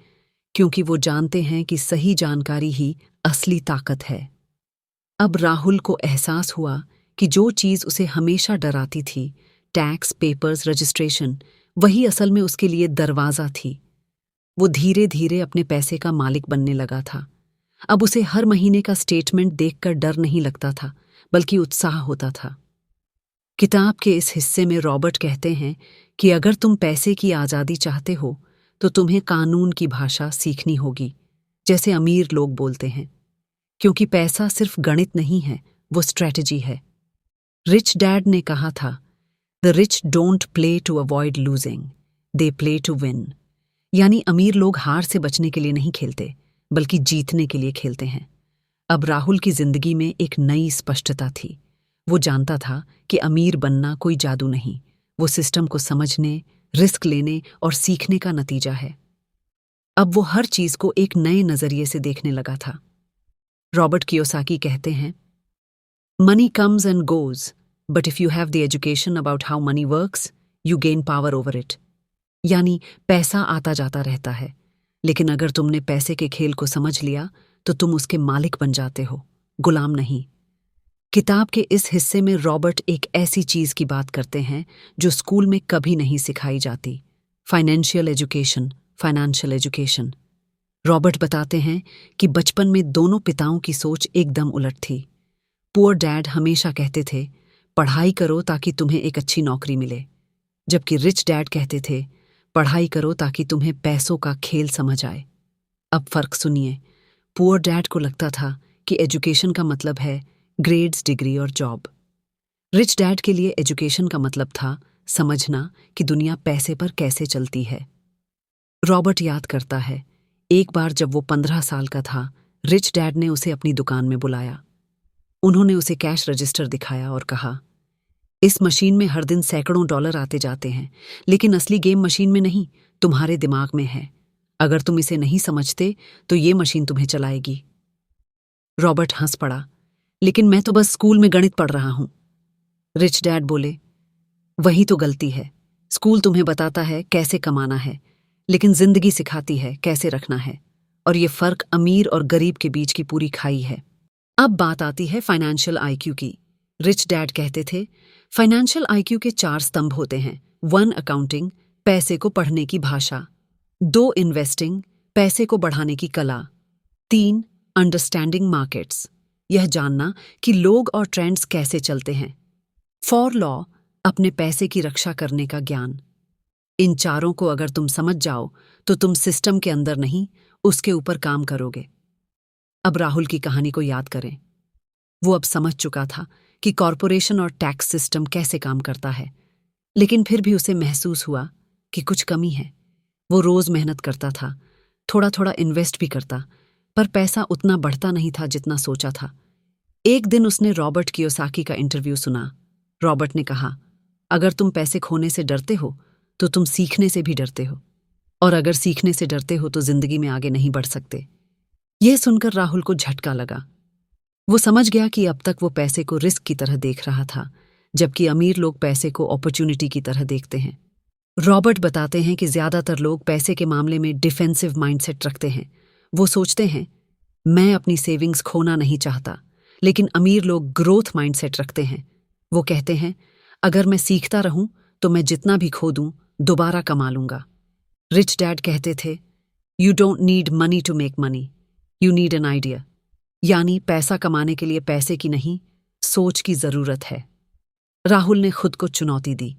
क्योंकि वो जानते हैं कि सही जानकारी ही असली ताकत है। अब राहुल को एहसास हुआ कि जो चीज उसे हमेशा डराती थी, टैक्स, पेपर्स, रजिस्ट्रेशन, वही असल में उसके लिए दरवाजा थी। वो धीरे धीरे अपने पैसे का मालिक बनने लगा था। अब उसे हर महीने का स्टेटमेंट देखकर डर नहीं लगता था, बल्कि उत्साह होता था। किताब के इस हिस्से में रॉबर्ट कहते हैं कि अगर तुम पैसे की आज़ादी चाहते हो तो तुम्हें कानून की भाषा सीखनी होगी, जैसे अमीर लोग बोलते हैं, क्योंकि पैसा सिर्फ गणित नहीं है, वो स्ट्रैटेजी है। रिच डैड ने कहा था, the rich don't play to avoid losing, they play to win. यानी अमीर लोग हार से बचने के लिए नहीं खेलते, बल्कि जीतने के लिए खेलते हैं। अब राहुल की जिंदगी में एक नई स्पष्टता थी। वो जानता था कि अमीर बनना कोई जादू नहीं, वो सिस्टम को समझने, रिस्क लेने और सीखने का नतीजा है। अब वो हर चीज को एक नए नजरिए से देखने लगा था। रॉबर्ट कियोसाकी कहते हैं, money comes and goes, but if you have the education about how many works, you gain power over it. यानी पैसा आता जाता रहता है, लेकिन अगर तुमने पैसे के खेल को समझ लिया तो तुम उसके मालिक बन जाते हो, गुलाम नहीं। किताब के इस हिस्से में रॉबर्ट एक ऐसी चीज की बात करते हैं जो स्कूल में कभी नहीं सिखाई जाती, financial education, financial education. Robert बताते हैं कि बचपन में दोनों पिताओं की सोच एकदम उलट थी। पुअर डैड हमेशा कहते थे, पढ़ाई करो ताकि तुम्हें एक अच्छी नौकरी मिले, जबकि रिच डैड कहते थे, पढ़ाई करो ताकि तुम्हें पैसों का खेल समझ आए। अब फर्क सुनिए। पुअर डैड को लगता था कि एजुकेशन का मतलब है ग्रेड्स, डिग्री और जॉब। रिच डैड के लिए एजुकेशन का मतलब था समझना कि दुनिया पैसे पर कैसे चलती है। रॉबर्ट याद करता है, एक बार जब वो 15 साल का था, रिच डैड ने उसे अपनी दुकान में बुलाया। उन्होंने उसे कैश रजिस्टर दिखाया और कहा, इस मशीन में हर दिन सैकड़ों डॉलर आते जाते हैं, लेकिन असली गेम मशीन में नहीं, तुम्हारे दिमाग में है। अगर तुम इसे नहीं समझते तो ये मशीन तुम्हें चलाएगी। रॉबर्ट हंस पड़ा, लेकिन मैं तो बस स्कूल में गणित पढ़ रहा हूं। रिच डैड बोले, वही तो गलती है। स्कूल तुम्हें बताता है कैसे कमाना है, लेकिन जिंदगी सिखाती है कैसे रखना है, और ये फर्क अमीर और गरीब के बीच की पूरी खाई है। अब बात आती है फाइनेंशियल आईक्यू की। रिच डैड कहते थे, फाइनेंशियल आईक्यू के 4 स्तंभ होते हैं, 1 अकाउंटिंग, पैसे को पढ़ने की भाषा। 2 इन्वेस्टिंग, पैसे को बढ़ाने की कला। 3 अंडरस्टैंडिंग मार्केट्स, यह जानना कि लोग और ट्रेंड्स कैसे चलते हैं। 4 लॉ, अपने पैसे की रक्षा करने का ज्ञान। इन चारों को अगर तुम समझ जाओ तो तुम सिस्टम के अंदर नहीं, उसके ऊपर काम करोगे। अब राहुल की कहानी को याद करें। वो अब समझ चुका था कि कॉरपोरेशन और टैक्स सिस्टम कैसे काम करता है, लेकिन फिर भी उसे महसूस हुआ कि कुछ कमी है। वो रोज मेहनत करता था, थोड़ा थोड़ा इन्वेस्ट भी करता, पर पैसा उतना बढ़ता नहीं था जितना सोचा था। एक दिन उसने रॉबर्ट कियोसाकी का इंटरव्यू सुना। रॉबर्ट ने कहा, अगर तुम पैसे खोने से डरते हो तो तुम सीखने से भी डरते हो, और अगर सीखने से डरते हो तो जिंदगी में आगे नहीं बढ़ सकते। यह सुनकर राहुल को झटका लगा। वो समझ गया कि अब तक वो पैसे को रिस्क की तरह देख रहा था, जबकि अमीर लोग पैसे को अपॉर्चुनिटी की तरह देखते हैं। रॉबर्ट बताते हैं कि ज्यादातर लोग पैसे के मामले में डिफेंसिव माइंडसेट रखते हैं। वो सोचते हैं, मैं अपनी सेविंग्स खोना नहीं चाहता, लेकिन अमीर लोग ग्रोथ माइंडसेट रखते हैं। वो कहते हैं, अगर मैं सीखता रहूं तो मैं जितना भी खो दूं दोबारा कमा लूंगा। रिच डैड कहते थे, you don't need money to make money, you need an idea. यानी पैसा कमाने के लिए पैसे की नहीं, सोच की जरूरत है। राहुल ने खुद को चुनौती दी।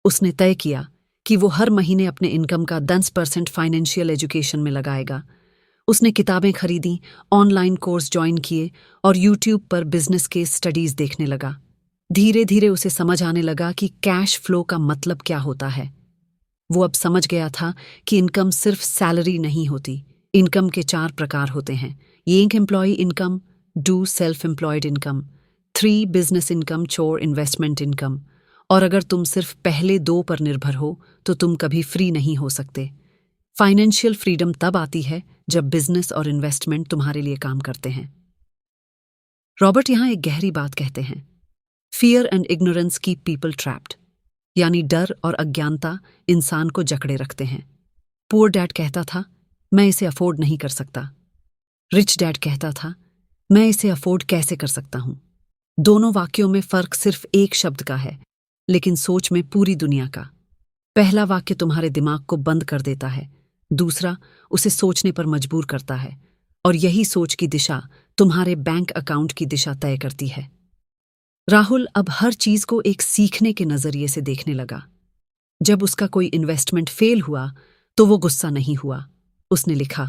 उसने तय किया कि वो हर महीने अपने इनकम का 10% फाइनेंशियल एजुकेशन में लगाएगा। उसने किताबें खरीदी, ऑनलाइन कोर्स ज्वाइन किए और यूट्यूब पर बिजनेस केस स्टडीज देखने लगा। धीरे धीरे उसे समझ आने लगा कि कैश फ्लो का मतलब क्या होता है। वो अब समझ गया था कि इनकम सिर्फ सैलरी नहीं होती। इनकम के 4 प्रकार होते हैं। एक employ income, 2 self employed income, 3 business income, 4 investment income. और अगर तुम सिर्फ पहले 2 पर निर्भर हो तो तुम कभी फ्री नहीं हो सकते। फाइनेंशियल फ्रीडम तब आती है जब बिजनेस और इन्वेस्टमेंट तुम्हारे लिए काम करते हैं। रॉबर्ट यहां एक गहरी बात कहते हैं, fear and ignorance keep people trapped, यानी डर और अज्ञानता इंसान को जकड़े रखते हैं। पुअर डैड कहता था, मैं इसे अफोर्ड नहीं कर सकता। रिच डैड कहता था, मैं इसे अफोर्ड कैसे कर सकता हूं। दोनों वाक्यों में फर्क सिर्फ एक शब्द का है, लेकिन सोच में पूरी दुनिया का। पहला वाक्य तुम्हारे दिमाग को बंद कर देता है, दूसरा उसे सोचने पर मजबूर करता है, और यही सोच की दिशा तुम्हारे बैंक अकाउंट की दिशा तय करती है। राहुल अब हर चीज को एक सीखने के नजरिए से देखने लगा। जब उसका कोई इन्वेस्टमेंट फेल हुआ तो वो गुस्सा नहीं हुआ। उसने लिखा,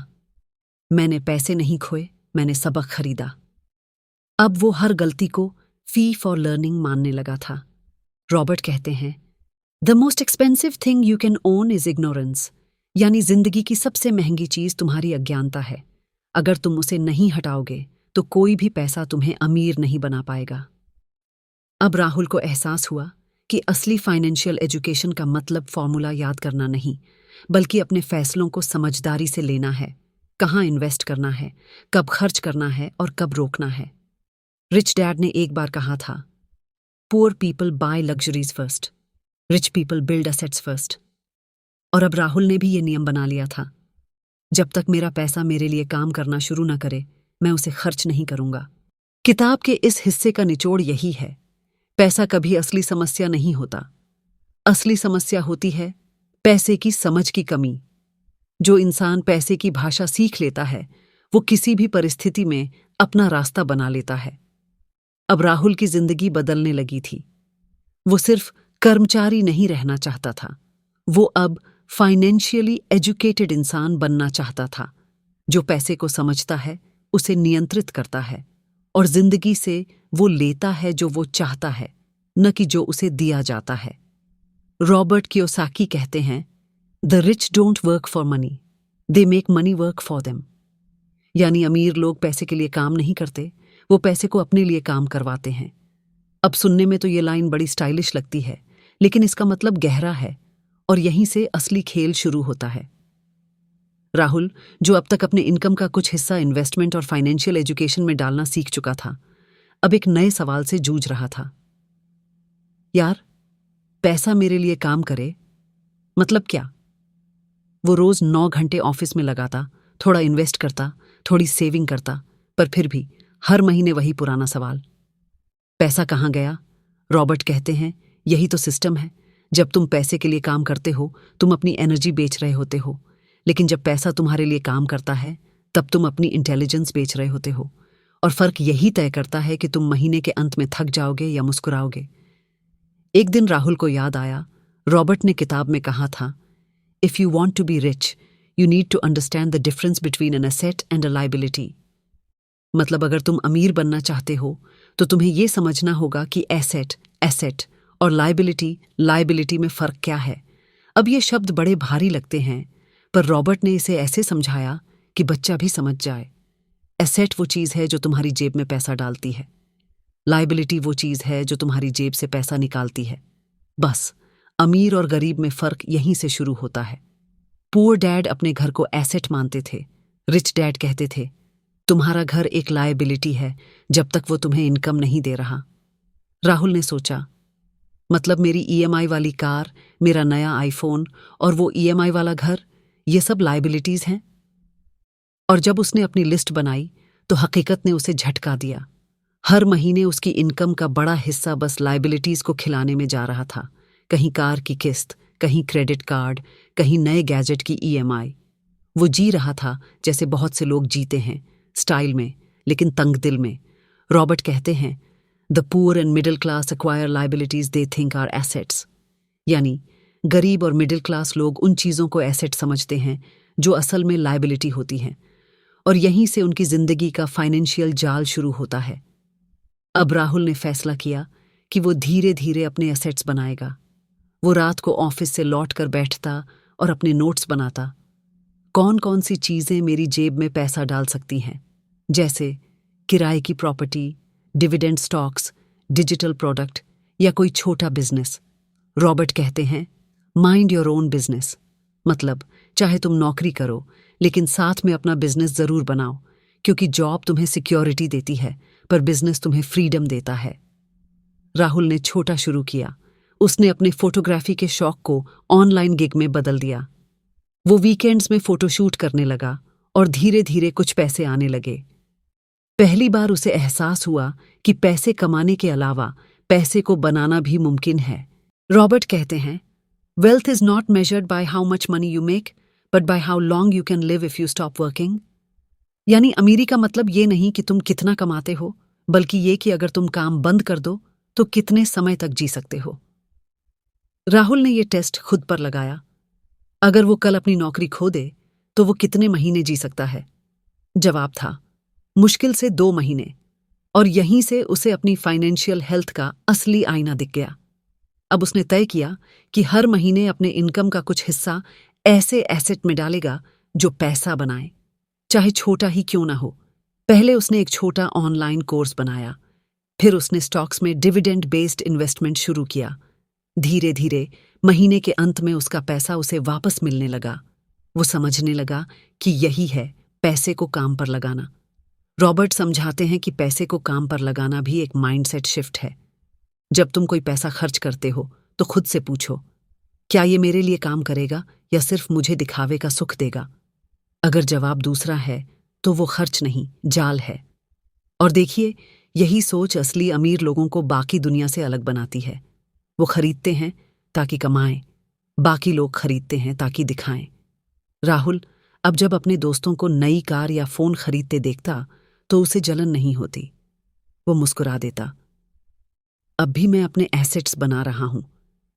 मैंने पैसे नहीं खोए, मैंने सबक खरीदा। अब वो हर गलती को फी फॉर लर्निंग मानने लगा था। रॉबर्ट कहते हैं, the most expensive thing you can own is ignorance, यानी जिंदगी की सबसे महंगी चीज तुम्हारी अज्ञानता है। अगर तुम उसे नहीं हटाओगे तो कोई भी पैसा तुम्हें अमीर नहीं बना पाएगा। अब राहुल को एहसास हुआ कि असली फाइनेंशियल एजुकेशन का मतलब फॉर्मूला याद करना नहीं, बल्कि अपने फैसलों को समझदारी से लेना है। कहाँ इन्वेस्ट करना है, कब खर्च करना है और कब रोकना है। रिच डैड ने एक बार कहा था, poor people buy luxuries first, rich people build assets first. और अब राहुल ने भी ये नियम बना लिया था, जब तक मेरा पैसा मेरे लिए काम करना शुरू न करे, मैं उसे खर्च नहीं करूंगा। किताब के इस हिस्से का निचोड़ यही है, पैसा कभी असली समस्या नहीं होता। असली समस्या होती है पैसे की समझ की कमी। जो इंसान पैसे की भाषा सीख लेता है, वो किसी भी परिस्थिति में अपना रास्ता बना लेता है। अब राहुल की जिंदगी बदलने लगी थी। वो सिर्फ कर्मचारी नहीं रहना चाहता था, वो अब फाइनेंशियली एजुकेटेड इंसान बनना चाहता था, जो पैसे को समझता है, उसे नियंत्रित करता है और जिंदगी से वो लेता है जो वो चाहता है, न कि जो उसे दिया जाता है। रॉबर्ट कियोसाकी कहते हैं, the rich don't work for money, they make money work for them. यानी अमीर लोग पैसे के लिए काम नहीं करते, वो पैसे को अपने लिए काम करवाते हैं। अब सुनने में तो ये लाइन बड़ी स्टाइलिश लगती है, लेकिन इसका मतलब गहरा है और यहीं से असली खेल शुरू होता है। राहुल, जो अब तक अपने इनकम का कुछ हिस्सा इन्वेस्टमेंट और फाइनेंशियल एजुकेशन में डालना सीख चुका था, अब एक नए सवाल से जूझ रहा था। यार, पैसा मेरे लिए काम करे मतलब क्या? वो रोज 9 घंटे ऑफिस में लगाता, थोड़ा इन्वेस्ट करता, थोड़ी सेविंग करता, पर फिर भी हर महीने वही पुराना सवाल, पैसा कहाँ गया? रॉबर्ट कहते हैं, यही तो सिस्टम है। जब तुम पैसे के लिए काम करते हो, तुम अपनी एनर्जी बेच रहे होते हो, लेकिन जब पैसा तुम्हारे लिए काम करता है, तब तुम अपनी इंटेलिजेंस बेच रहे होते हो। और फर्क यही तय करता है कि तुम महीने के अंत में थक जाओगे या मुस्कुराओगे। एक दिन राहुल को याद आया, रॉबर्ट ने किताब में कहा था, if you want to be rich, you need to understand the difference between an asset and a liability. मतलब अगर तुम अमीर बनना चाहते हो तो तुम्हें यह समझना होगा कि एसेट एसेट और लाइबिलिटी में फर्क क्या है। अब ये शब्द बड़े भारी लगते हैं, पर रॉबर्ट ने इसे ऐसे समझाया कि बच्चा भी समझ जाए। एसेट वो चीज़ है जो तुम्हारी जेब में पैसा डालती है, लाइबिलिटी वो चीज़ है जो तुम्हारी जेब से पैसा निकालती है। बस अमीर और गरीब में फर्क यहीं से शुरू होता है। पुअर डैड अपने घर को एसेट मानते थे, रिच डैड कहते थे तुम्हारा घर एक लायबिलिटी है जब तक वो तुम्हें इनकम नहीं दे रहा। राहुल ने सोचा, मतलब मेरी ईएमआई वाली कार, मेरा नया आईफोन और वो ईएमआई वाला घर, ये सब लायबिलिटीज हैं। और जब उसने अपनी लिस्ट बनाई तो हकीकत ने उसे झटका दिया। हर महीने उसकी इनकम का बड़ा हिस्सा बस लायबिलिटीज को खिलाने में जा रहा था। कहीं कार की किस्त, कहीं क्रेडिट कार्ड, कहीं नए गैजेट की ईएमआई। वो जी रहा था जैसे बहुत से लोग जीते हैं, स्टाइल में लेकिन तंग दिल में। रॉबर्ट कहते हैं, the poor and middle class acquire liabilities they think are assets. यानी गरीब और मिडिल क्लास लोग उन चीज़ों को एसेट समझते हैं जो असल में लाइबिलिटी होती हैं, और यहीं से उनकी जिंदगी का फाइनेंशियल जाल शुरू होता है। अब राहुल ने फैसला किया कि वो धीरे धीरे अपने एसेट्स बनाएगा। वो रात को ऑफिस से लौट कर बैठता और अपने नोट्स बनाता, कौन कौन सी चीज़ें मेरी जेब में पैसा डाल सकती हैं, जैसे किराए की property, dividend stocks, digital product या कोई छोटा बिजनेस। रॉबर्ट कहते हैं, माइंड योर ओन बिजनेस। मतलब चाहे तुम नौकरी करो, लेकिन साथ में अपना बिजनेस ज़रूर बनाओ, क्योंकि जॉब तुम्हें सिक्योरिटी देती है पर बिजनेस तुम्हें फ्रीडम देता है। राहुल ने छोटा शुरू किया। उसने अपने फोटोग्राफी के शौक को ऑनलाइन गिग में बदल दिया। वो वीकेंड्स में फोटोशूट करने लगा और धीरे धीरे कुछ पैसे आने लगे। पहली बार उसे एहसास हुआ कि पैसे कमाने के अलावा पैसे को बनाना भी मुमकिन है। रॉबर्ट कहते हैं, wealth is not measured by how much money you make, but by how long you can live if you stop working. यानी अमीरी का मतलब ये नहीं कि तुम कितना कमाते हो, बल्कि ये कि अगर तुम काम बंद कर दो तो कितने समय तक जी सकते हो। राहुल ने यह टेस्ट खुद पर लगाया। अगर वो कल अपनी नौकरी खो दे तो वो कितने महीने जी सकता है? जवाब था, मुश्किल से 2 महीने। और यहीं से उसे अपनी फाइनेंशियल हेल्थ का असली आईना दिख गया। अब उसने तय किया कि हर महीने अपने इनकम का कुछ हिस्सा ऐसे एसेट में डालेगा जो पैसा बनाए, चाहे छोटा ही क्यों ना हो। पहले उसने एक छोटा ऑनलाइन कोर्स बनाया, फिर उसने स्टॉक्स में डिविडेंड बेस्ड इन्वेस्टमेंट शुरू किया। धीरे धीरे महीने के अंत में उसका पैसा उसे वापस मिलने लगा। वो समझने लगा कि यही है पैसे को काम पर लगाना। रॉबर्ट समझाते हैं कि पैसे को काम पर लगाना भी एक माइंडसेट शिफ्ट है। जब तुम कोई पैसा खर्च करते हो तो खुद से पूछो, क्या ये मेरे लिए काम करेगा या सिर्फ मुझे दिखावे का सुख देगा? अगर जवाब दूसरा है तो वो खर्च नहीं, जाल है। और देखिए, यही सोच असली अमीर लोगों को बाकी दुनिया से अलग बनाती है। वो खरीदते हैं ताकि कमाएं, बाकी लोग खरीदते हैं ताकि दिखाएं। राहुल अब जब अपने दोस्तों को नई कार या फोन खरीदते देखता तो उसे जलन नहीं होती। वो मुस्कुरा देता, अब भी मैं अपने एसेट्स बना रहा हूं,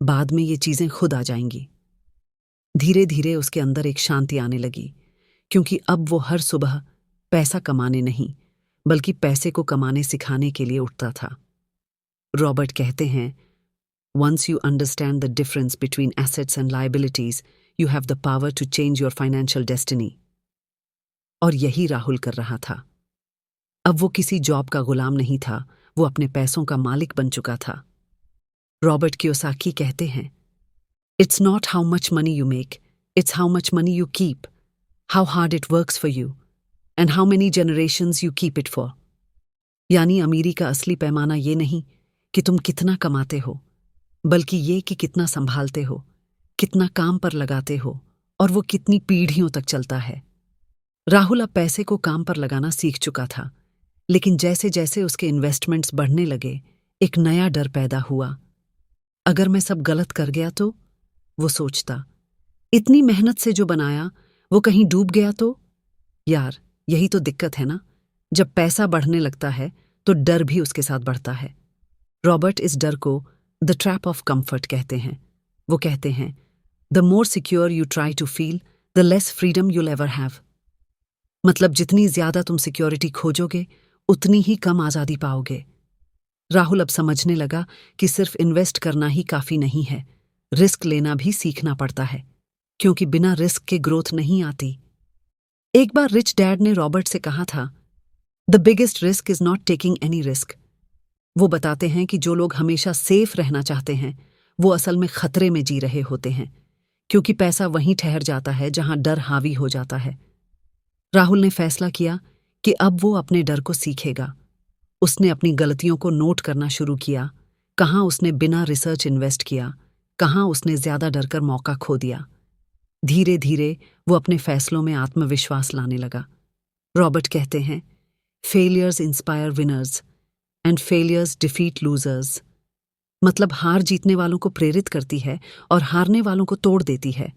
बाद में ये चीजें खुद आ जाएंगी। धीरे धीरे उसके अंदर एक शांति आने लगी, क्योंकि अब वो हर सुबह पैसा कमाने नहीं बल्कि पैसे को कमाने सिखाने के लिए उठता था। रॉबर्ट कहते हैं, Once you understand the difference between assets and liabilities, you have the power to change your financial destiny. और यही राहुल कर रहा था। अब वो किसी जॉब का गुलाम नहीं था, वो अपने पैसों का मालिक बन चुका था। रॉबर्ट कियोसाकी कहते हैं, It's not how much money you make, it's how much money you keep, how hard it works for you, and how many generations you keep it for. यानी अमीरी का असली पैमाना ये नहीं कि तुम कितना कमाते हो, बल्कि ये कि कितना संभालते हो, कितना काम पर लगाते हो और वो कितनी पीढ़ियों तक चलता है। राहुल अब पैसे को काम पर लगाना सीख चुका था, लेकिन जैसे जैसे उसके इन्वेस्टमेंट्स बढ़ने लगे, एक नया डर पैदा हुआ। अगर मैं सब गलत कर गया तो? वो सोचता। इतनी मेहनत से जो बनाया वो कहीं डूब गया तो? यार, यही तो दिक्कत है ना। जब पैसा बढ़ने लगता है तो डर भी उसके साथ बढ़ता है। रॉबर्ट इस डर को द ट्रैप ऑफ कंफर्ट कहते हैं। वो कहते हैं, the more secure you try to feel, the less freedom you'll ever have. मतलब जितनी ज्यादा तुम सिक्योरिटी खोजोगे उतनी ही कम आजादी पाओगे। राहुल अब समझने लगा कि सिर्फ इन्वेस्ट करना ही काफी नहीं है, रिस्क लेना भी सीखना पड़ता है, क्योंकि बिना रिस्क के ग्रोथ नहीं आती। एक बार रिच डैड ने रॉबर्ट से कहा था, the biggest risk is not taking any risk. वो बताते हैं कि जो लोग हमेशा सेफ रहना चाहते हैं वो असल में खतरे में जी रहे होते हैं, क्योंकि पैसा वहीं ठहर जाता है जहां डर हावी हो जाता है। राहुल ने फैसला किया कि अब वो अपने डर को सीखेगा। उसने अपनी गलतियों को नोट करना शुरू किया, कहाँ उसने बिना रिसर्च इन्वेस्ट किया, कहाँ उसने ज्यादा डरकर मौका खो दिया। धीरे धीरे वो अपने फैसलों में आत्मविश्वास लाने लगा। रॉबर्ट कहते हैं, failures inspire winners and failures defeat losers. मतलब हार जीतने वालों को प्रेरित करती है और हारने वालों को तोड़ देती है।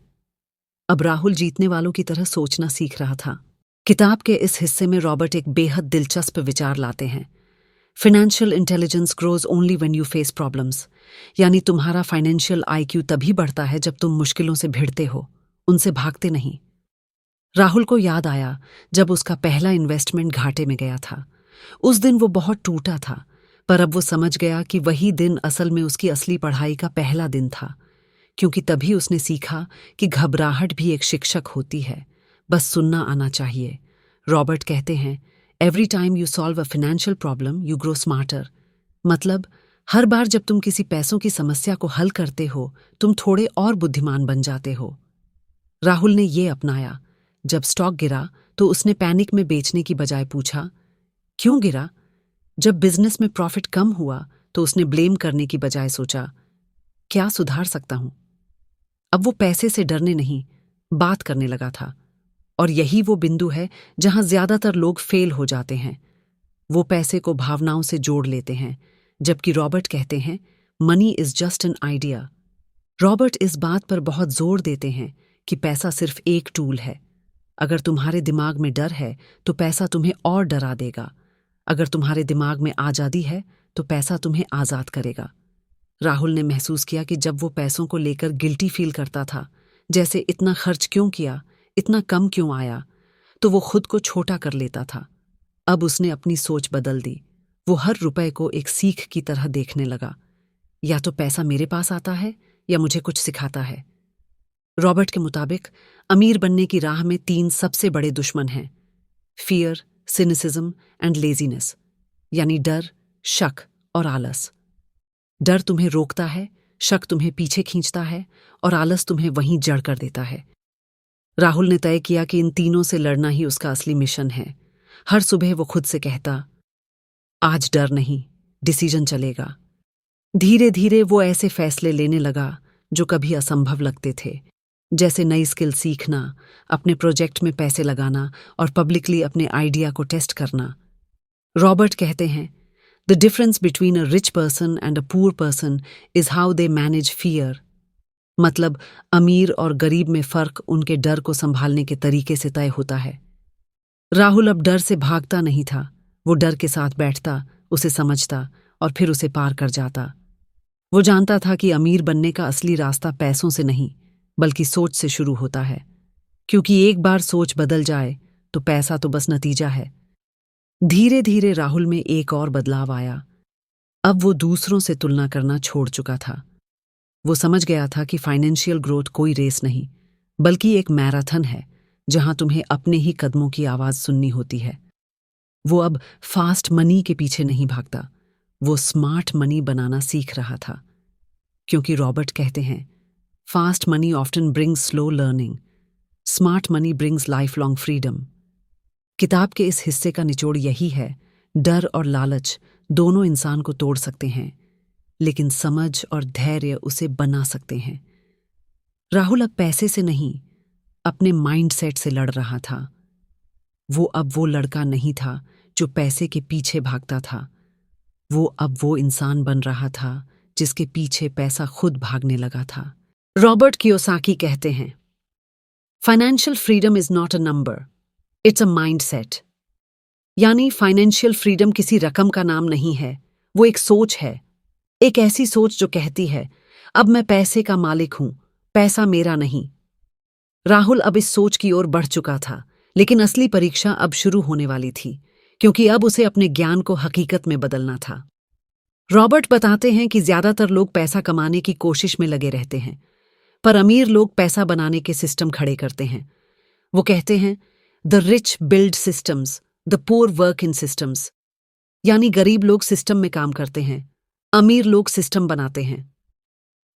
अब राहुल जीतने वालों की तरह सोचना सीख रहा था। किताब के इस हिस्से में रॉबर्ट एक बेहद दिलचस्प विचार लाते हैं। Financial intelligence grows only when you face problems. यानी तुम्हारा फाइनेंशियल आईक्यू तभी बढ़ता है जब तुम मुश्किलों से भिड़ते हो, उनसे भागते नहीं। राहुल को याद आया जब उसका पहला इन्वेस्टमेंट घाटे में गया था। उस दिन वो बहुत टूटा था, पर अब वो समझ गया कि वही दिन असल में उसकी असली पढ़ाई का पहला दिन था, क्योंकि तभी उसने सीखा कि घबराहट भी एक शिक्षक होती है, बस सुनना आना चाहिए। रॉबर्ट कहते हैं, every time you solve a financial problem you grow smarter. मतलब हर बार जब तुम किसी पैसों की समस्या को हल करते हो तुम थोड़े और बुद्धिमान बन जाते हो। राहुल ने ये अपनाया। जब स्टॉक गिरा तो उसने पैनिक में बेचने की बजाय पूछा, क्यों गिरा? जब बिजनेस में प्रॉफिट कम हुआ तो उसने ब्लेम करने की बजाय सोचा, क्या सुधार सकता हूं? अब वो पैसे से डरने नहीं, बात करने लगा था। और यही वो बिंदु है जहां ज्यादातर लोग फेल हो जाते हैं। वो पैसे को भावनाओं से जोड़ लेते हैं, जबकि रॉबर्ट कहते हैं, money is just an idea. Robert इस बात पर बहुत जोर देते हैं कि पैसा सिर्फ एक टूल है। अगर तुम्हारे दिमाग में डर है तो पैसा तुम्हें और डरा देगा। अगर तुम्हारे दिमाग में आजादी है तो पैसा तुम्हें आजाद करेगा। राहुल ने महसूस किया कि जब वो पैसों को लेकर गिल्टी फील करता था, जैसे इतना खर्च क्यों किया, इतना कम क्यों आया, तो वो खुद को छोटा कर लेता था। अब उसने अपनी सोच बदल दी। वो हर रुपए को एक सीख की तरह देखने लगा। या तो पैसा मेरे पास आता है या मुझे कुछ सिखाता है। रॉबर्ट के मुताबिक अमीर बनने की राह में 3 सबसे बड़े दुश्मन हैं, फियर, सिनिसिज्म एंड लेजीनेस, यानी डर, शक और आलस। डर तुम्हें रोकता है, शक तुम्हें पीछे खींचता है और आलस तुम्हें वहीं जड़ कर देता है। राहुल ने तय किया कि इन तीनों से लड़ना ही उसका असली मिशन है। हर सुबह वो खुद से कहता, आज डर नहीं, डिसीजन चलेगा। धीरे धीरे वो ऐसे फैसले लेने लगा जो कभी असंभव लगते थे, जैसे नई स्किल सीखना, अपने प्रोजेक्ट में पैसे लगाना और पब्लिकली अपने आइडिया को टेस्ट करना। रॉबर्ट कहते हैं, the difference between a rich person and a poor person is how they manage fear. मतलब अमीर और गरीब में फर्क उनके डर को संभालने के तरीके से तय होता है। राहुल अब डर से भागता नहीं था, वो डर के साथ बैठता, उसे समझता और फिर उसे पार कर जाता। वो जानता था कि अमीर बनने का असली रास्ता पैसों से नहीं बल्कि सोच से शुरू होता है, क्योंकि एक बार सोच बदल जाए तो पैसा तो बस नतीजा है। धीरे धीरे राहुल में एक और बदलाव आया। अब वो दूसरों से तुलना करना छोड़ चुका था। वो समझ गया था कि फाइनेंशियल ग्रोथ कोई रेस नहीं बल्कि एक मैराथन है जहां तुम्हें अपने ही कदमों की आवाज सुननी होती है। वो अब फास्ट मनी के पीछे नहीं भागता, वो स्मार्ट मनी बनाना सीख रहा था, क्योंकि रॉबर्ट कहते हैं, fast money often brings slow learning, smart money brings life long freedom. किताब के इस हिस्से का निचोड़ यही है, डर और लालच दोनों इंसान को तोड़ सकते हैं, लेकिन समझ और धैर्य उसे बना सकते हैं। राहुल अब पैसे से नहीं, अपने माइंडसेट से लड़ रहा था। वो अब वो लड़का नहीं था जो पैसे के पीछे भागता था। वो अब वो इंसान बन रहा था जिसके पीछे पैसा खुद भागने लगा था। रॉबर्ट कियोसाकी कहते हैं, financial freedom is not a number, it's a mindset. यानी फाइनेंशियल फ्रीडम किसी रकम का नाम नहीं है, वो एक सोच है। एक ऐसी सोच जो कहती है, अब मैं पैसे का मालिक हूं, पैसा मेरा नहीं। राहुल अब इस सोच की ओर बढ़ चुका था, लेकिन असली परीक्षा अब शुरू होने वाली थी, क्योंकि अब उसे अपने ज्ञान को हकीकत में बदलना था। रॉबर्ट बताते हैं कि ज्यादातर लोग पैसा कमाने की कोशिश में लगे रहते हैं, पर अमीर लोग पैसा बनाने के सिस्टम खड़े करते हैं। वो कहते हैं, the rich build systems, the poor work in systems. यानी गरीब लोग सिस्टम में काम करते हैं, अमीर लोग सिस्टम बनाते हैं।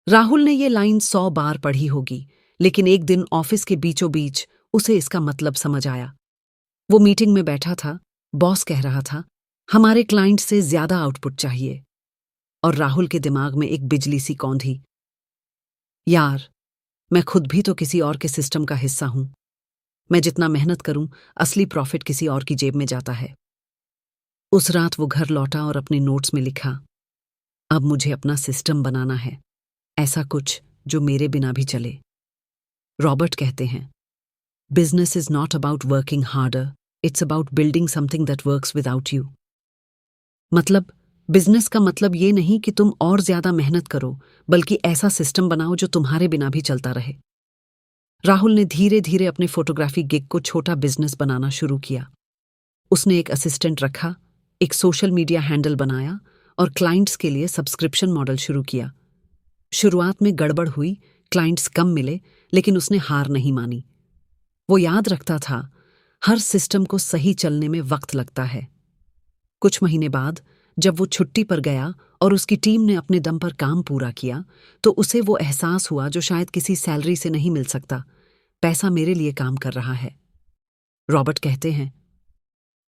राहुल ने ये लाइन 100 बार पढ़ी होगी, लेकिन एक दिन ऑफिस के बीचों बीच उसे इसका मतलब समझ आया। वो मीटिंग में बैठा था, बॉस कह रहा था, हमारे क्लाइंट से ज्यादा आउटपुट चाहिए, और राहुल के दिमाग में एक बिजली सी कौंधी, यार, मैं खुद भी तो किसी और के सिस्टम का हिस्सा हूं। मैं जितना मेहनत करूं, असली प्रॉफिट किसी और की जेब में जाता है। उस रात वो घर लौटा और अपने नोट्स में लिखा, अब मुझे अपना सिस्टम बनाना है, ऐसा कुछ जो मेरे बिना भी चले। रॉबर्ट कहते हैं, business is not about working harder, it's about building something that works without you. मतलब बिजनेस का मतलब ये नहीं कि तुम और ज्यादा मेहनत करो, बल्कि ऐसा सिस्टम बनाओ जो तुम्हारे बिना भी चलता रहे। राहुल ने धीरे धीरे अपने फोटोग्राफी गिग को छोटा बिजनेस बनाना शुरू किया। उसने एक असिस्टेंट रखा, एक सोशल मीडिया हैंडल बनाया और क्लाइंट्स के लिए सब्सक्रिप्शन मॉडल शुरू किया। शुरुआत में गड़बड़ हुई, क्लाइंट्स कम मिले, लेकिन उसने हार नहीं मानी। वो याद रखता था, हर सिस्टम को सही चलने में वक्त लगता है। कुछ महीने बाद जब वो छुट्टी पर गया और उसकी टीम ने अपने दम पर काम पूरा किया, तो उसे वो एहसास हुआ जो शायद किसी सैलरी से नहीं मिल सकता, पैसा मेरे लिए काम कर रहा है। रॉबर्ट कहते हैं,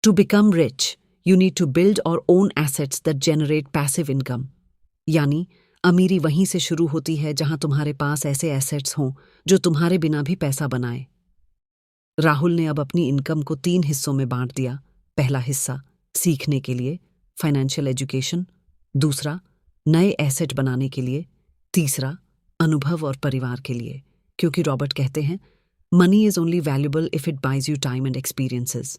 to become rich you need to build और own assets that generate passive income. यानी अमीरी वहीं से शुरू होती है जहां तुम्हारे पास ऐसे एसेट्स हों जो तुम्हारे बिना भी पैसा बनाए। राहुल ने अब अपनी इनकम को 3 हिस्सों में बांट दिया। पहला हिस्सा सीखने के लिए, फाइनेंशियल एजुकेशन। दूसरा नए एसेट बनाने के लिए। तीसरा अनुभव और परिवार के लिए, क्योंकि रॉबर्ट कहते हैं, money is only valuable if it buys you time and experiences.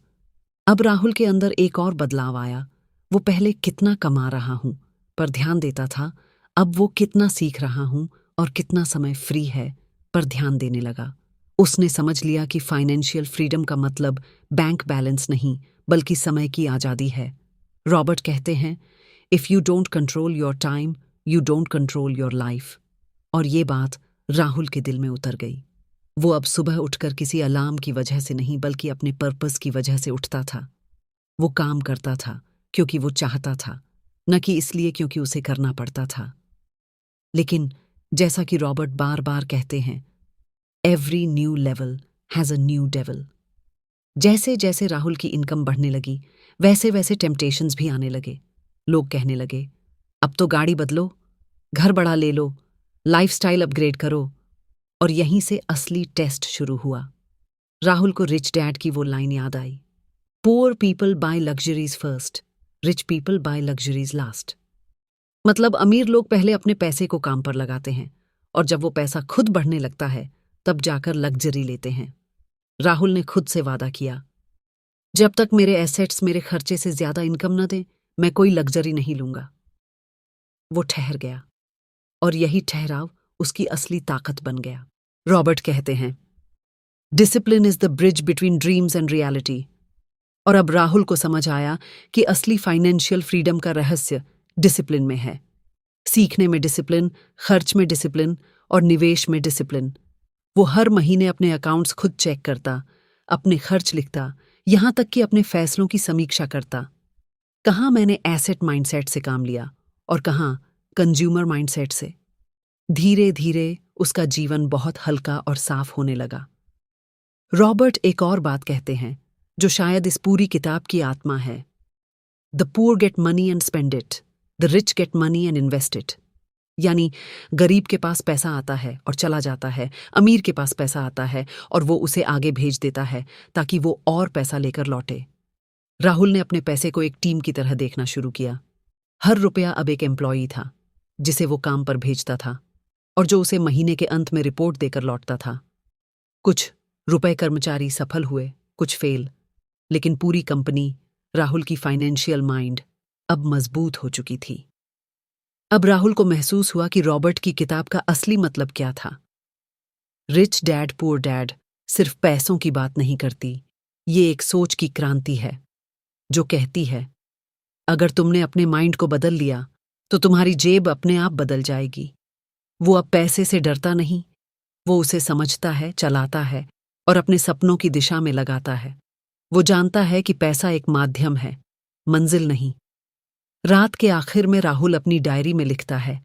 अब राहुल के अंदर एक और बदलाव आया। वो पहले कितना कमा रहा हूं पर ध्यान देता था, अब वो कितना सीख रहा हूं और कितना समय फ्री है पर ध्यान देने लगा। उसने समझ लिया कि फाइनेंशियल फ्रीडम का मतलब बैंक बैलेंस नहीं, बल्कि समय की आज़ादी है। रॉबर्ट कहते हैं, if you don't control your time you don't control your life. और ये बात राहुल के दिल में उतर गई। वो अब सुबह उठकर किसी अलार्म की वजह से नहीं, बल्कि अपने पर्पस की वजह से उठता था। वो काम करता था क्योंकि वो चाहता था, न कि इसलिए क्योंकि उसे करना पड़ता था। लेकिन जैसा कि रॉबर्ट बार बार कहते हैं, every new level has a new devil. जैसे जैसे राहुल की इनकम बढ़ने लगी, वैसे वैसे टेम्पटेशंस भी आने लगे। लोग कहने लगे, अब तो गाड़ी बदलो, घर बड़ा ले लो, लाइफस्टाइल अपग्रेड करो। और यहीं से असली टेस्ट शुरू हुआ। राहुल को रिच डैड की वो लाइन याद आई, poor people buy luxuries first, rich people buy luxuries last. मतलब अमीर लोग पहले अपने पैसे को काम पर लगाते हैं, और जब वो पैसा खुद बढ़ने लगता है तब जाकर लग्जरी लेते हैं। राहुल ने खुद से वादा किया, जब तक मेरे एसेट्स मेरे खर्चे से ज्यादा इनकम न दें, मैं कोई लग्जरी नहीं लूंगा। वो ठहर गया, और यही ठहराव उसकी असली ताकत बन गया। रॉबर्ट कहते हैं, discipline is the bridge between dreams and reality. और अब राहुल को समझ आया कि असली फाइनेंशियल फ्रीडम का रहस्य डिसिप्लिन में है। सीखने में डिसिप्लिन, खर्च में डिसिप्लिन और निवेश में डिसिप्लिन। वो हर महीने अपने अकाउंट्स खुद चेक करता, अपने खर्च लिखता, यहां तक कि अपने फैसलों की समीक्षा करता। कहाँ मैंने एसेट माइंडसेट से काम लिया और कहाँ कंज्यूमर माइंडसेट से। धीरे धीरे उसका जीवन बहुत हल्का और साफ होने लगा। रॉबर्ट एक और बात कहते हैं जो शायद इस पूरी किताब की आत्मा है, the poor get money and spend it, the rich get money and invest it. यानी गरीब के पास पैसा आता है और चला जाता है, अमीर के पास पैसा आता है और वो उसे आगे भेज देता है ताकि वो और पैसा लेकर लौटे। राहुल ने अपने पैसे को एक टीम की तरह देखना शुरू किया। हर रुपया अब एक एम्प्लॉई था। जिसे वो काम पर भेजता था और जो उसे महीने के अंत में रिपोर्ट देकर लौटता था। कुछ रुपए कर्मचारी सफल हुए, कुछ फेल, लेकिन पूरी कंपनी, राहुल की फाइनेंशियल माइंड अब मजबूत हो चुकी थी। अब राहुल को महसूस हुआ कि रॉबर्ट की किताब का असली मतलब क्या था। रिच डैड पुअर डैड सिर्फ पैसों की बात नहीं करती, ये एक सोच की क्रांति है जो कहती है अगर तुमने अपने माइंड को बदल लिया तो तुम्हारी जेब अपने आप बदल जाएगी। वो अब पैसे से डरता नहीं, वो उसे समझता है, चलाता है और अपने सपनों की दिशा में लगाता है। वो जानता है कि पैसा एक माध्यम है, मंजिल नहीं। रात के आखिर में राहुल अपनी डायरी में लिखता है,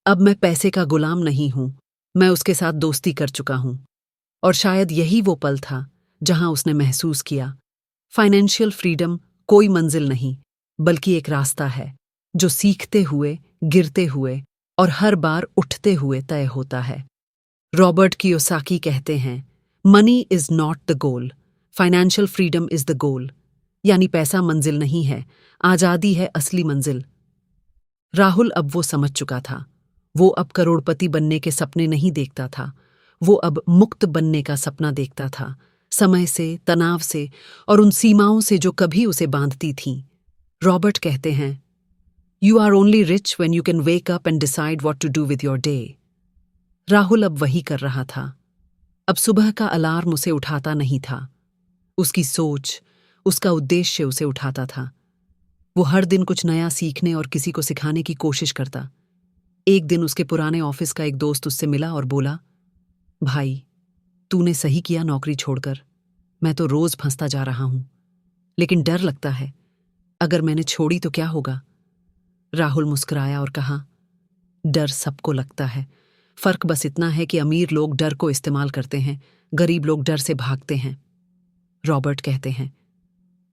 अब मैं पैसे का गुलाम नहीं हूं, मैं उसके साथ दोस्ती कर चुका हूं। और शायद यही वो पल था जहां उसने महसूस किया, फाइनेंशियल फ्रीडम कोई मंजिल नहीं, बल्कि एक रास्ता है जो सीखते हुए, गिरते हुए और हर बार उठते हुए तय होता है। रॉबर्ट कियोसाकी कहते हैं, money is not the goal, financial freedom is the goal. यानी पैसा मंजिल नहीं है, आजादी है असली मंजिल। राहुल अब वो समझ चुका था। वो अब करोड़पति बनने के सपने नहीं देखता था, वो अब मुक्त बनने का सपना देखता था, समय से, तनाव से और उन सीमाओं से जो कभी उसे बांधती थीं। रॉबर्ट कहते हैं, you are only rich when you can wake up and decide what to do with your day. Rahul अब वही कर रहा था। अब सुबह का अलार्म उसे उठाता नहीं था, उसकी सोच, उसका उद्देश्य उसे उठाता था। वो हर दिन कुछ नया सीखने और किसी को सिखाने की कोशिश करता। एक दिन उसके पुराने ऑफिस का एक दोस्त उससे मिला और बोला, भाई, तूने सही किया नौकरी छोड़कर, मैं तो रोज फंसता जा रहा हूं, लेकिन डर लगता है, अगर मैंने छोड़ी तो क्या होगा। राहुल मुस्कुराया और कहा, डर सबको लगता है, फर्क बस इतना है कि अमीर लोग डर को इस्तेमाल करते हैं, गरीब लोग डर से भागते हैं। रॉबर्ट कहते हैं,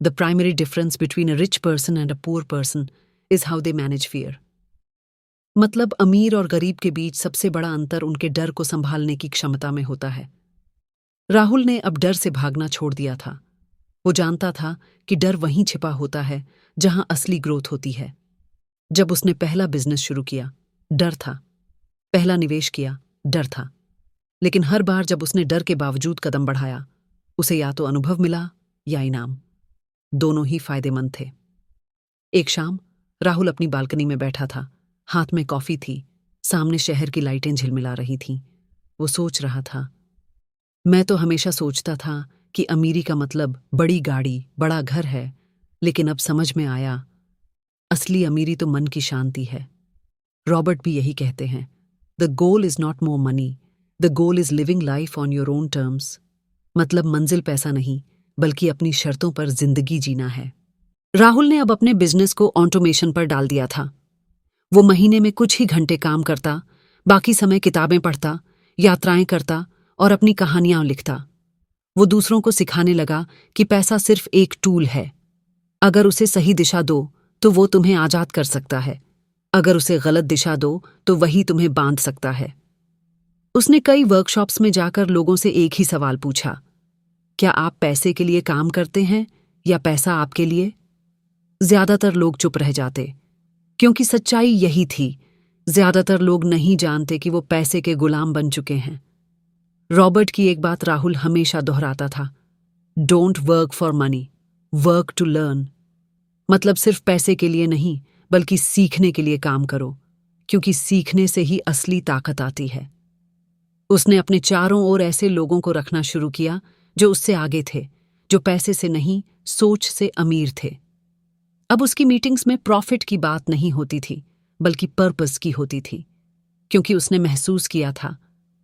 the primary difference between a rich person and a poor person is how they manage fear. मतलब अमीर और गरीब के बीच सबसे बड़ा अंतर उनके डर को संभालने की क्षमता में होता है। राहुल ने अब डर से भागना छोड़ दिया था। वो जानता था कि डर वहीं छिपा होता है जहां असली ग्रोथ होती है। जब उसने पहला बिजनेस शुरू किया, डर था। पहला निवेश किया, डर था। लेकिन हर बार जब उसने डर के बावजूद कदम बढ़ाया, उसे या तो अनुभव मिला या इनाम। दोनों ही फायदेमंद थे। एक शाम राहुल अपनी बालकनी में बैठा था, हाथ में कॉफी थी, सामने शहर की लाइटें झिलमिला रही थीं। वो सोच रहा था, मैं तो हमेशा सोचता था कि अमीरी का मतलब बड़ी गाड़ी, बड़ा घर है, लेकिन अब समझ में आया, असली अमीरी तो मन की शांति है। रॉबर्ट भी यही कहते हैं, the goal is not more money, the goal is living life on your own terms. मतलब मंजिल पैसा नहीं, बल्कि अपनी शर्तों पर जिंदगी जीना है। राहुल ने अब अपने बिजनेस को ऑटोमेशन पर डाल दिया था। वो महीने में कुछ ही घंटे काम करता, बाकी समय किताबें पढ़ता, यात्राएं करता और अपनी कहानियां लिखता। वो दूसरों को सिखाने लगा कि पैसा सिर्फ एक टूल है। अगर उसे सही दिशा दो तो वो तुम्हें आजाद कर सकता है, अगर उसे गलत दिशा दो तो वही तुम्हें बांध सकता है। उसने कई वर्कशॉप्स में जाकर लोगों से एक ही सवाल पूछा, क्या आप पैसे के लिए काम करते हैं या पैसा आपके लिए? ज्यादातर लोग चुप रह जाते, क्योंकि सच्चाई यही थी, ज्यादातर लोग नहीं जानते कि वो पैसे के गुलाम बन चुके हैं। रॉबर्ट की एक बात राहुल हमेशा दोहराता था, don't work for money, work to learn. मतलब सिर्फ पैसे के लिए नहीं, बल्कि सीखने के लिए काम करो, क्योंकि सीखने से ही असली ताकत आती है। उसने अपने चारों ओर ऐसे लोगों को रखना शुरू किया जो उससे आगे थे, जो पैसे से नहीं, सोच से अमीर थे। अब उसकी मीटिंग्स में प्रॉफिट की बात नहीं होती थी, बल्कि पर्पस की होती थी, क्योंकि उसने महसूस किया था,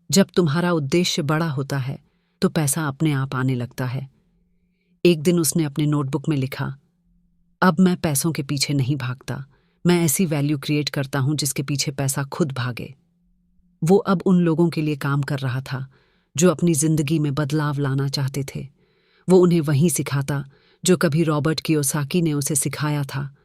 जब तुम्हारा उद्देश्य बड़ा होता है तो पैसा अपने आप आने लगता है। एक दिन उसने अपने नोटबुक में लिखा, अब मैं पैसों के पीछे नहीं भागता, मैं ऐसी वैल्यू क्रिएट करता हूं जिसके पीछे पैसा खुद भागे। वो अब उन लोगों के लिए काम कर रहा था जो अपनी जिंदगी में बदलाव लाना चाहते थे। वो उन्हें वहीं सिखाता जो कभी रॉबर्ट कियोसाकी ने उसे सिखाया था,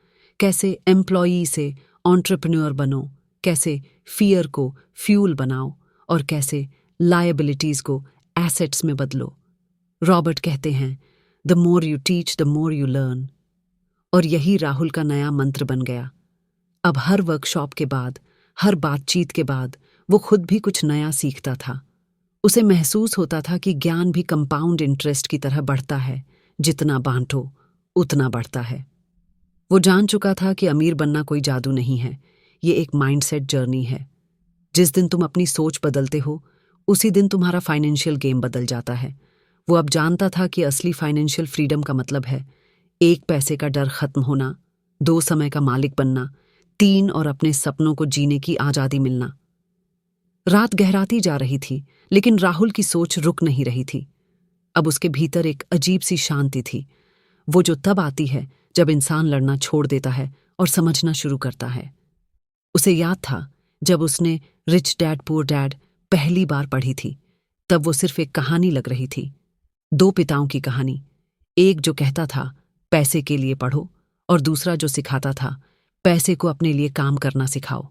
कैसे एम्प्लॉई से एंटरप्रेन्योर बनो, कैसे फियर को फ्यूल बनाओ और कैसे लायबिलिटीज को एसेट्स में बदलो। रॉबर्ट कहते हैं, the more you teach the more you learn. और यही राहुल का नया मंत्र बन गया। अब हर वर्कशॉप के बाद, हर बातचीत के बाद वो खुद भी कुछ नया सीखता था। उसे महसूस होता था कि ज्ञान भी कंपाउंड इंटरेस्ट की तरह बढ़ता है, जितना बांटो उतना बढ़ता है। वो जान चुका था कि अमीर बनना कोई जादू नहीं है, ये एक माइंडसेट जर्नी है। जिस दिन तुम अपनी सोच बदलते हो, उसी दिन तुम्हारा फाइनेंशियल गेम बदल जाता है। वो अब जानता था कि असली फाइनेंशियल फ्रीडम का मतलब है 1 पैसे का डर खत्म होना, 2 समय का मालिक बनना, 3 और अपने सपनों को जीने की आज़ादी मिलना। रात गहराती जा रही थी, लेकिन राहुल की सोच रुक नहीं रही थी। अब उसके भीतर एक अजीब सी शांति थी, वो जो तब आती है जब इंसान लड़ना छोड़ देता है और समझना शुरू करता है। उसे याद था जब उसने रिच डैड पुअर डैड पहली बार पढ़ी थी, तब वो सिर्फ एक कहानी लग रही थी। 2 पिताओं की कहानी, एक जो कहता था पैसे के लिए पढ़ो और दूसरा जो सिखाता था पैसे को अपने लिए काम करना सिखाओ।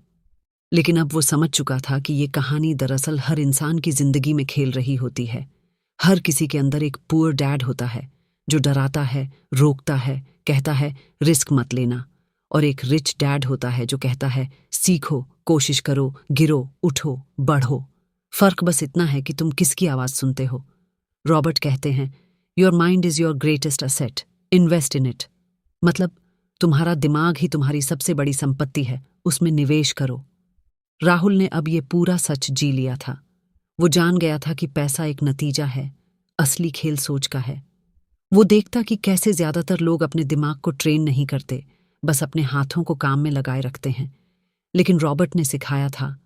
लेकिन अब वो समझ चुका था कि ये कहानी दरअसल हर इंसान की जिंदगी में खेल रही होती है। हर किसी के अंदर एक पुअर डैड होता है जो डराता है, रोकता है, कहता है रिस्क मत लेना, और एक रिच डैड होता है जो कहता है सीखो, कोशिश करो, गिरो, उठो, बढ़ो। फर्क बस इतना है कि तुम किसकी आवाज सुनते हो। रॉबर्ट कहते हैं your mind is your greatest asset, invest in it. मतलब तुम्हारा दिमाग ही तुम्हारी सबसे बड़ी संपत्ति है, उसमें निवेश करो। राहुल ने अब ये पूरा सच जी लिया था। वो जान गया था कि पैसा एक नतीजा है, असली खेल सोच का है। वो देखता कि कैसे ज्यादातर लोग अपने दिमाग को ट्रेन नहीं करते, बस अपने हाथों को काम में लगाए रखते हैं। लेकिन रॉबर्ट ने सिखाया था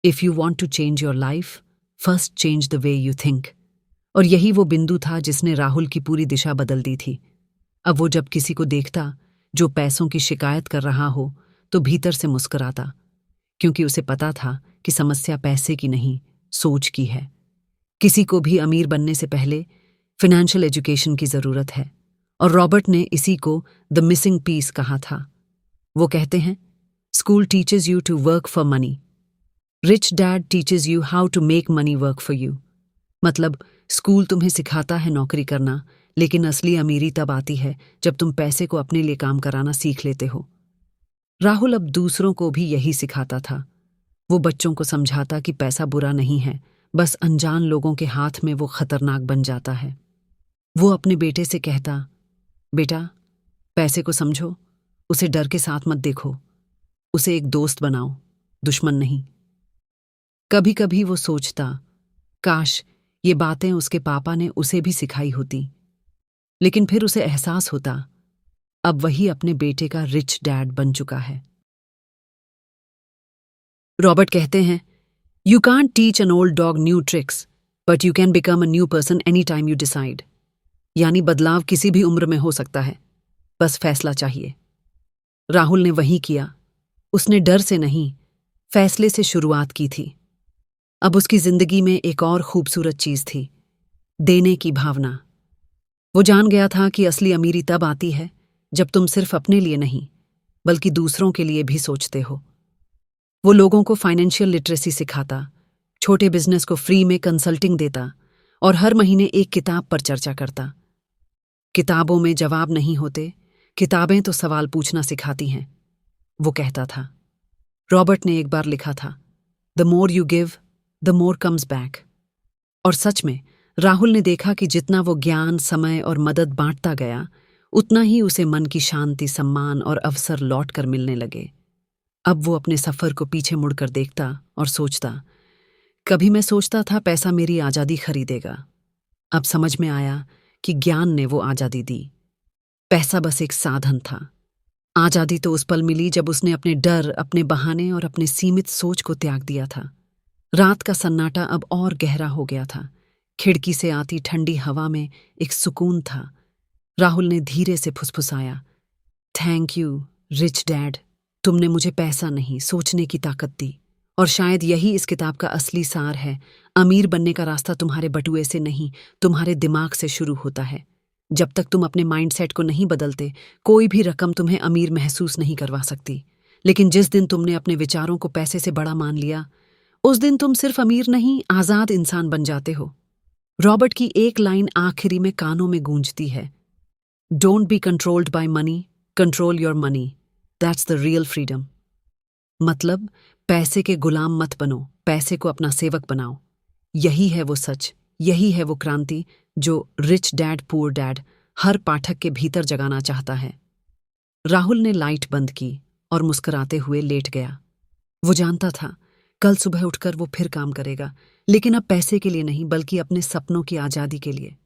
if you want to change your life, first change the way you think. और यही वो बिंदु था जिसने राहुल की पूरी दिशा बदल दी थी। अब वो जब किसी को देखता जो पैसों की शिकायत कर रहा हो, तो भीतर से मुस्कुराता, क्योंकि उसे पता था कि समस्या पैसे की नहीं, सोच की है। किसी को भी अमीर बनने से पहले फाइनेंशियल एजुकेशन की जरूरत है, और रॉबर्ट ने इसी को द मिसिंग पीस कहा था। वो कहते हैं school teaches you to work for money, rich dad teaches you how to make money work for you. मतलब स्कूल तुम्हें सिखाता है नौकरी करना, लेकिन असली अमीरी तब आती है जब तुम पैसे को अपने लिए काम कराना सीख लेते हो। राहुल अब दूसरों को भी यही सिखाता था। वो बच्चों को समझाता कि पैसा बुरा नहीं है, बस अनजान लोगों के हाथ में वो खतरनाक बन जाता है। वो अपने बेटे से कहता बेटा, पैसे को समझो, उसे डर के साथ मत देखो, उसे एक दोस्त बनाओ, दुश्मन नहीं। कभी कभी वो सोचता काश ये बातें उसके पापा ने उसे भी सिखाई होती, लेकिन फिर उसे एहसास होता अब वही अपने बेटे का रिच डैड बन चुका है। रॉबर्ट कहते हैं you can't teach an old dog new tricks, but you can become a new person any time you decide. यानी बदलाव किसी भी उम्र में हो सकता है, बस फैसला चाहिए। राहुल ने वही किया। उसने डर से नहीं, फैसले से शुरुआत की थी। अब उसकी जिंदगी में एक और खूबसूरत चीज थी, देने की भावना। वो जान गया था कि असली अमीरी तब आती है जब तुम सिर्फ अपने लिए नहीं, बल्कि दूसरों के लिए भी सोचते हो। वो लोगों को फाइनेंशियल लिटरेसी सिखाता, छोटे बिजनेस को फ्री में कंसल्टिंग देता, और हर महीने एक किताब पर चर्चा करता। किताबों में जवाब नहीं होते, किताबें तो सवाल पूछना सिखाती हैं, वो कहता था। रॉबर्ट ने एक बार लिखा था the more you give the more comes back. और सच में राहुल ने देखा कि जितना वो ज्ञान, समय और मदद बांटता गया, उतना ही उसे मन की शांति, सम्मान और अवसर लौट कर मिलने लगे। अब वो अपने सफर को पीछे मुड़कर देखता और सोचता कभी मैं सोचता था पैसा मेरी आज़ादी खरीदेगा, अब समझ में आया कि ज्ञान ने वो आज़ादी दी। पैसा बस एक साधन था, आज़ादी तो उस पल मिली जब उसने अपने डर, अपने बहाने और अपने सीमित सोच को त्याग दिया था। रात का सन्नाटा अब और गहरा हो गया था। खिड़की से आती ठंडी हवा में एक सुकून था। राहुल ने धीरे से फुसफुसाया थैंक यू रिच डैड, तुमने मुझे पैसा नहीं, सोचने की ताकत दी। और शायद यही इस किताब का असली सार है। अमीर बनने का रास्ता तुम्हारे बटुए से नहीं, तुम्हारे दिमाग से शुरू होता है। जब तक तुम अपने माइंडसेट को नहीं बदलते, कोई भी रकम तुम्हें अमीर महसूस नहीं करवा सकती। लेकिन जिस दिन तुमने अपने विचारों को पैसे से बड़ा मान लिया, उस दिन तुम सिर्फ अमीर नहीं, आजाद इंसान बन जाते हो। रॉबर्ट की एक लाइन आखिरी में कानों में गूंजती है, don't be controlled by money, control your money, that's the real freedom. मतलब पैसे के गुलाम मत बनो, पैसे को अपना सेवक बनाओ। यही है वो सच, यही है वो क्रांति जो रिच डैड पुअर डैड हर पाठक के भीतर जगाना चाहता है। राहुल ने लाइट बंद की और मुस्कुराते हुए लेट गया। वो जानता था कल सुबह उठकर वो फिर काम करेगा, लेकिन अब पैसे के लिए नहीं बल्कि अपने सपनों की आज़ादी के लिए।